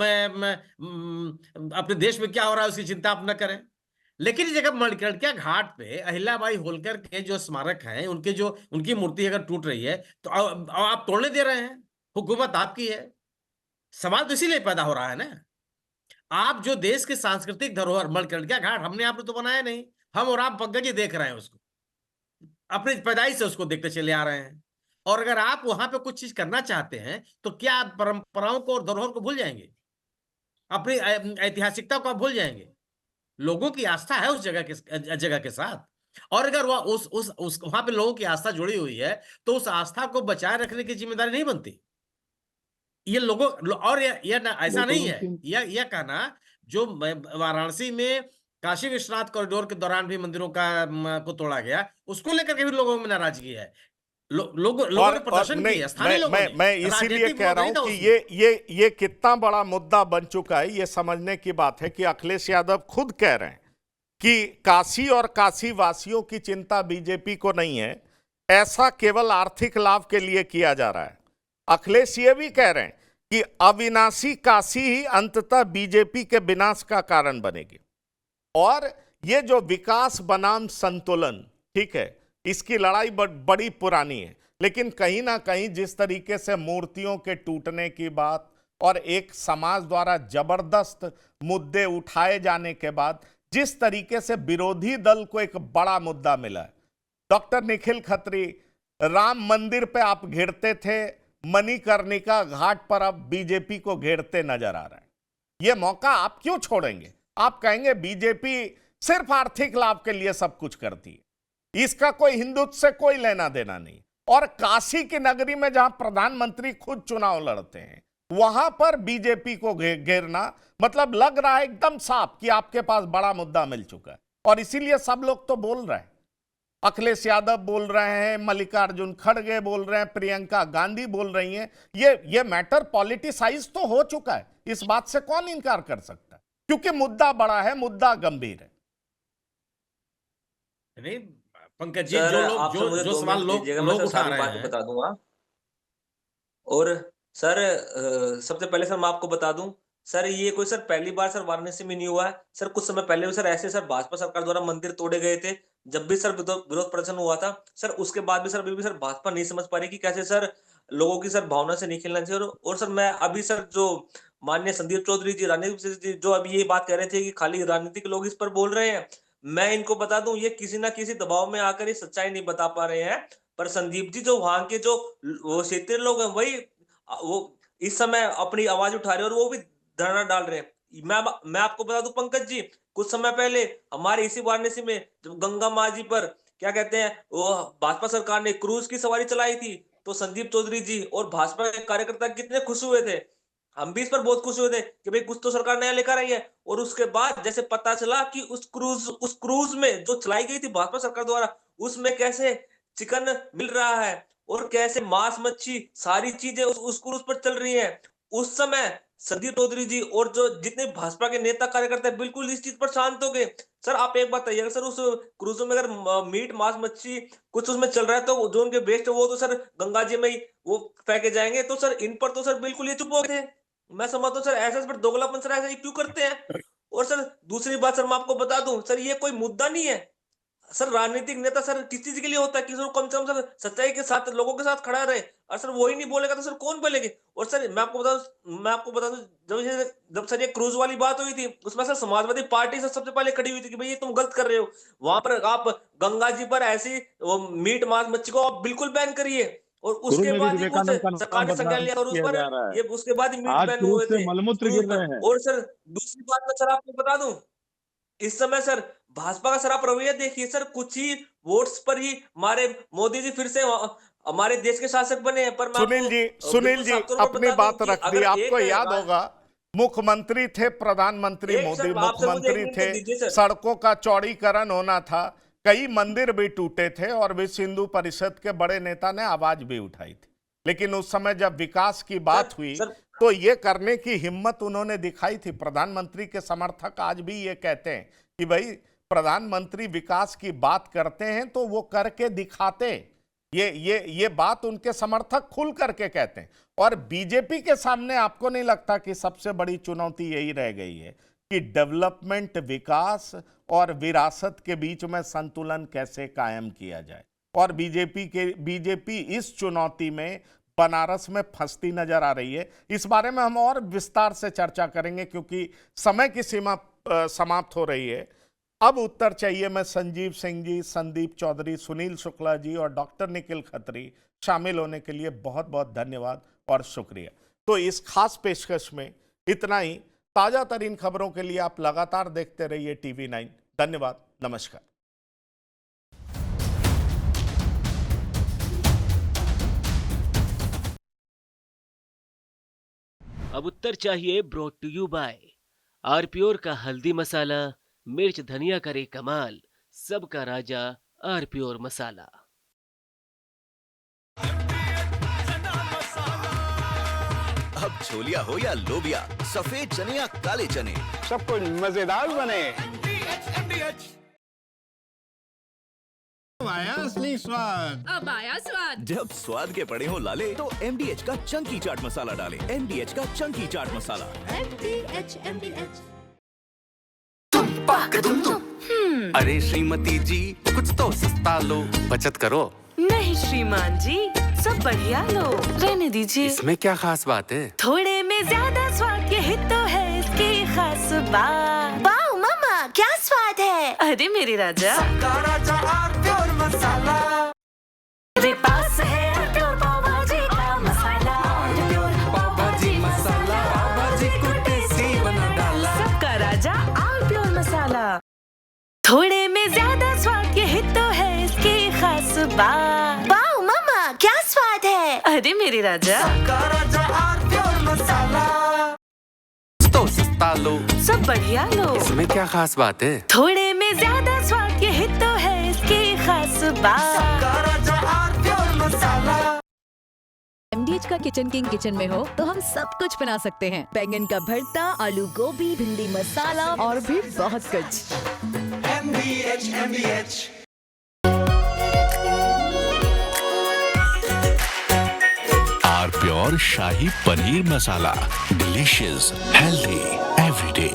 अपने देश में क्या हो रहा है उसकी चिंता आप न करें, लेकिन इस जगह मणिकर्णिका घाट पे अहिल्याबाई होलकर के जो स्मारक हैं, उनके जो उनकी मूर्ति अगर टूट रही है तो आप तोड़ने दे रहे हैं। हुकूमत आपकी है। सवाल तो इसीलिए पैदा हो रहा है ना। आप जो देश की सांस्कृतिक धरोहर मणिकर्णिका घाट, हमने आपने तो बनाया नहीं, हम और आप पंकज जी देख रहे हैं उसको, अपनी पैदाइश से उसको देखते चले आ रहे हैं। और अगर आप वहां पे कुछ चीज करना चाहते हैं तो क्या आप परंपराओं को और धरोहर को भूल जाएंगे? अपनी ऐतिहासिकता को आप भूल जाएंगे? लोगों की आस्था है उस जगह के साथ, और अगर वह उस वहां पे लोगों की आस्था जुड़ी हुई है तो उस आस्था को बचाए रखने की जिम्मेदारी नहीं बनती। ये और ये ना ऐसा
बिल्कुल
नहीं है,
मुमकिन।
यह कहना जो वाराणसी में काशी विश्वनाथ कॉरिडोर के दौरान भी मंदिरों का को तोड़ा गया, उसको लेकर के भी लोगों में नाराजगी है। लोगों ने
और
प्रदर्शन
नहीं,
किए, स्थानीय लोगों ने।
मैं इसीलिए
राजनीतिक
कह
विरोध
रहा
नहीं
हूं
था
कि
उसमें।
ये कितना बड़ा मुद्दा बन चुका है, ये समझने की बात है कि अखिलेश यादव खुद कह रहे हैं कि काशी और काशी वासियों की चिंता बीजेपी को नहीं है, ऐसा केवल आर्थिक लाभ के लिए किया जा रहा है। अखिलेश ये भी कह रहे हैं कि अविनाशी काशी ही अंततः बीजेपी के विनाश का कारण बनेगी। और ये जो विकास बनाम संतुलन, ठीक है, इसकी लड़ाई बड़ी पुरानी है, लेकिन कहीं ना कहीं जिस तरीके से मूर्तियों के टूटने की बात और एक समाज द्वारा जबरदस्त मुद्दे उठाए जाने के बाद जिस तरीके से विरोधी दल को एक बड़ा मुद्दा मिला है, डॉक्टर निखिल खत्री, राम मंदिर पे आप घेरते थे, मणिकर्णिका घाट पर अब बीजेपी को घेरते नजर आ रहे हैं। यह मौका आप क्यों छोड़ेंगे? आप कहेंगे बीजेपी सिर्फ आर्थिक लाभ के लिए सब कुछ करती है, इसका कोई हिंदुत्व से कोई लेना देना नहीं। और काशी की नगरी में जहां प्रधानमंत्री खुद चुनाव लड़ते हैं, वहां पर बीजेपी को घेरना मतलब लग रहा है एकदम साफ कि आपके पास बड़ा मुद्दा मिल चुका है। और इसीलिए सब लोग तो बोल रहे हैं, अखिलेश यादव बोल रहे हैं, मल्लिकार्जुन खड़गे बोल रहे हैं, प्रियंका गांधी बोल रही हैं। ये मैटर पॉलिटिसाइज तो हो चुका है, इस बात से कौन इनकार कर सकता है, क्योंकि मुद्दा बड़ा है, मुद्दा गंभीर है।
नहीं पंकज जी,
सर
जो लोग
आप सर मुझे
जो
2
सवाल
मिनट
लोग
दीजिएगा, मैं
लोग
सर
उठा
सारी
रहे
बातें
हैं।
बता दूंगा। और सर सबसे पहले सर मैं आपको बता दूं, सर ये कोई सर पहली बार सर वाराणसी में नहीं हुआ है। सर कुछ समय पहले भी सर ऐसे सर भाजपा सरकार द्वारा मंदिर तोड़े गए थे। जब भी सर विरोध प्रदर्शन हुआ था सर, उसके बाद भी सर अभी भी सर भाजपा नहीं समझ पा रही कि कैसे सर लोगों की सर भावना से नहीं खेलना चाहिए। और सर मैं अभी सर जो माननीय संदीप चौधरी जी, राजनीतिक जी जो अभी ये बात कह रहे थे कि खाली राजनीतिक लोग इस पर बोल रहे हैं, मैं इनको बता दूं ये किसी ना किसी दबाव में आकर ये सच्चाई नहीं बता पा रहे हैं। पर संदीप जी जो वहां के जो वो क्षेत्रीय लोग हैं वही वो इस समय अपनी आवाज उठा रहे हैं और वो भी धरना डाल रहे हैं। मैं आपको बता दूं पंकज जी, कुछ समय पहले हमारे इसी वाराणसी में जब गंगा माँ जी पर क्या कहते हैं वो भाजपा सरकार ने क्रूज की सवारी चलाई थी, तो संदीप चौधरी जी और भाजपा के कार्यकर्ता कितने खुश हुए थे। हम भी इस पर बहुत खुश हुए थे कि भाई कुछ तो सरकार नया लेकर आई है। और उसके बाद जैसे पता चला कि उस क्रूज में जो चलाई गई थी भाजपा सरकार द्वारा, उसमें कैसे चिकन मिल रहा है और कैसे मांस मच्छी सारी चीजें उस क्रूज पर चल रही है। उस समय संदीप चौधरी जी और जो जितने भाजपा के नेता कार्यकर्ता है बिल्कुल इस चीज पर शांत हो गए। सर आप एक बात बताइए, सर उस क्रूजों में अगर मीट मांस मच्छी कुछ उसमें चल रहा है तो जो उनके वेस्ट है वो तो सर गंगा जी में ही वो फेंके जाएंगे, तो सर इन पर तो सर बिल्कुल ये चुप हो गए थे। मैं समझता हूँ सर ऐसा इस पर दोगलापन सर ऐसा ही क्यों करते हैं। और सर दूसरी बात सर मैं आपको बता दूं सर, ये कोई मुद्दा नहीं है सर। राजनीतिक नेता सर किस चीज के लिए होता है कि सर कम से कम सर सच्चाई के साथ लोगों के साथ खड़ा रहे, और सर वही नहीं बोलेगा तो सर कौन बोलेंगे। और सर मैं आपको बता दूं जब सर ये क्रूज वाली बात हुई थी उसमें सर समाजवादी पार्टी सर सबसे पहले खड़ी हुई थी कि भाई ये तुम गलत कर रहे हो। वहां पर आप गंगा जी पर ऐसी मीट मांस मच्छी को आप बिल्कुल बैन करिए, और
क्रूज
उसके
में भी
बाद ही कुछ
विवेकानंद का
सरकार
नाम
ने संज्ञान
बदनाम
लिया और उस
किया
पर
जा रहा है।
ये उसके बाद ही मीट
आज
बैन
क्रूज
हुए
से
थे
मलमूत्र
क्रूज
गिर
पर।
रहे हैं।
और सर दूसरी बात मैं सर आपको बता दूं, इस समय सर भाजपा का सर आप रवैया देखिए सर, कुछ ही वोट्स पर ही हमारे मोदी जी फिर से हमारे देश के शासक बने हैं। पर मैं आपको
सुनील
बिल्कुल
जी
साफ तौर पर
अपनी
बता दूं
बात
कि
रख दी।
अगर
आपको याद होगा मुख्यमंत्री थे, प्रधानमंत्री
एक
मोदी
सर आप सर मुझे 1
मुख्यमंत्री
मिनट
थे,
तो दीजिए सर।
सड़कों का चौड़ीकरण होना था, कई मंदिर भी टूटे थे और विश्व हिंदू परिषद के बड़े नेता ने आवाज भी उठाई थी। लेकिन उस समय जब विकास की बात हुई
सर
तो ये करने की हिम्मत उन्होंने दिखाई थी। प्रधानमंत्री के समर्थक आज भी ये कहते हैं कि भाई प्रधानमंत्री विकास की बात करते हैं तो वो करके दिखाते हैं। ये बात उनके समर्थक खुल करके कहते हैं। और बीजेपी के सामने आपको नहीं लगता कि सबसे बड़ी चुनौती यही रह गई है कि डेवलपमेंट, विकास और विरासत के बीच में संतुलन कैसे कायम किया जाए? और बीजेपी इस चुनौती में बनारस में फंसती नजर आ रही है। इस बारे में हम और विस्तार से चर्चा करेंगे क्योंकि समय की सीमा समाप्त हो रही है। अब उत्तर चाहिए मैं संजीव सिंह जी, संदीप चौधरी, सुनील शुक्ला जी और डॉक्टर निखिल खत्री। शामिल होने के लिए बहुत बहुत धन्यवाद और शुक्रिया। तो इस खास पेशकश में इतना ही। ताजा तरीन खबरों के लिए आप लगातार देखते रहिए TV9। धन्यवाद, नमस्कार।
अब उत्तर चाहिए ब्रॉट टू यू बाय आरप्योर का हल्दी मसाला, मिर्च धनिया करे कमाल, सबका राजा आरप्योर मसाला।
अब छोलिया हो या लोबिया, सफेद चने या काले चने,
सब कुछ मजेदार बने।
आया असली स्वाद।
अब आया स्वाद।
जब स्वाद के पड़े हो लाले तो MDH का चंकी चाट मसाला डालें। MDH का चंकी चाट मसाला।
MDH।
अरे श्रीमती जी कुछ तो सस्ता लो, बचत करो।
नहीं श्रीमान जी, सब बढ़िया लो, रहने दीजिए।
इसमें क्या खास बात है?
थोड़े में ज्यादा स्वाद, यही तो है इसकी खास बात।
वाओ मामा, क्या स्वाद है।
अरे मेरे राजा, मेरे पास है आरप्योर पाव भाजी का मसाला।
पाव भाजी मसाला, पाव भाजी को टेस्टी बना डाला।
सबका राजा आरप्योर मसाला। थोड़े में ज्यादा स्वाद, यही तो है इसकी खास बात।
वाओ मामा, क्या स्वाद है।
अरे मेरे राजा,
तो सस्ता लो,
सब बढ़िया लो।
इसमें क्या खास बात है?
थोड़े में ज्यादा स्वाद, यही तो है इसकी खास बात।
MDH का किचन किंग किचन में हो तो हम सब कुछ बना सकते हैं। बैंगन का भरता, आलू गोभी, भिंडी मसाला और भी बहुत कुछ।
आरप्योर शाही paneer masala, delicious, healthy everyday.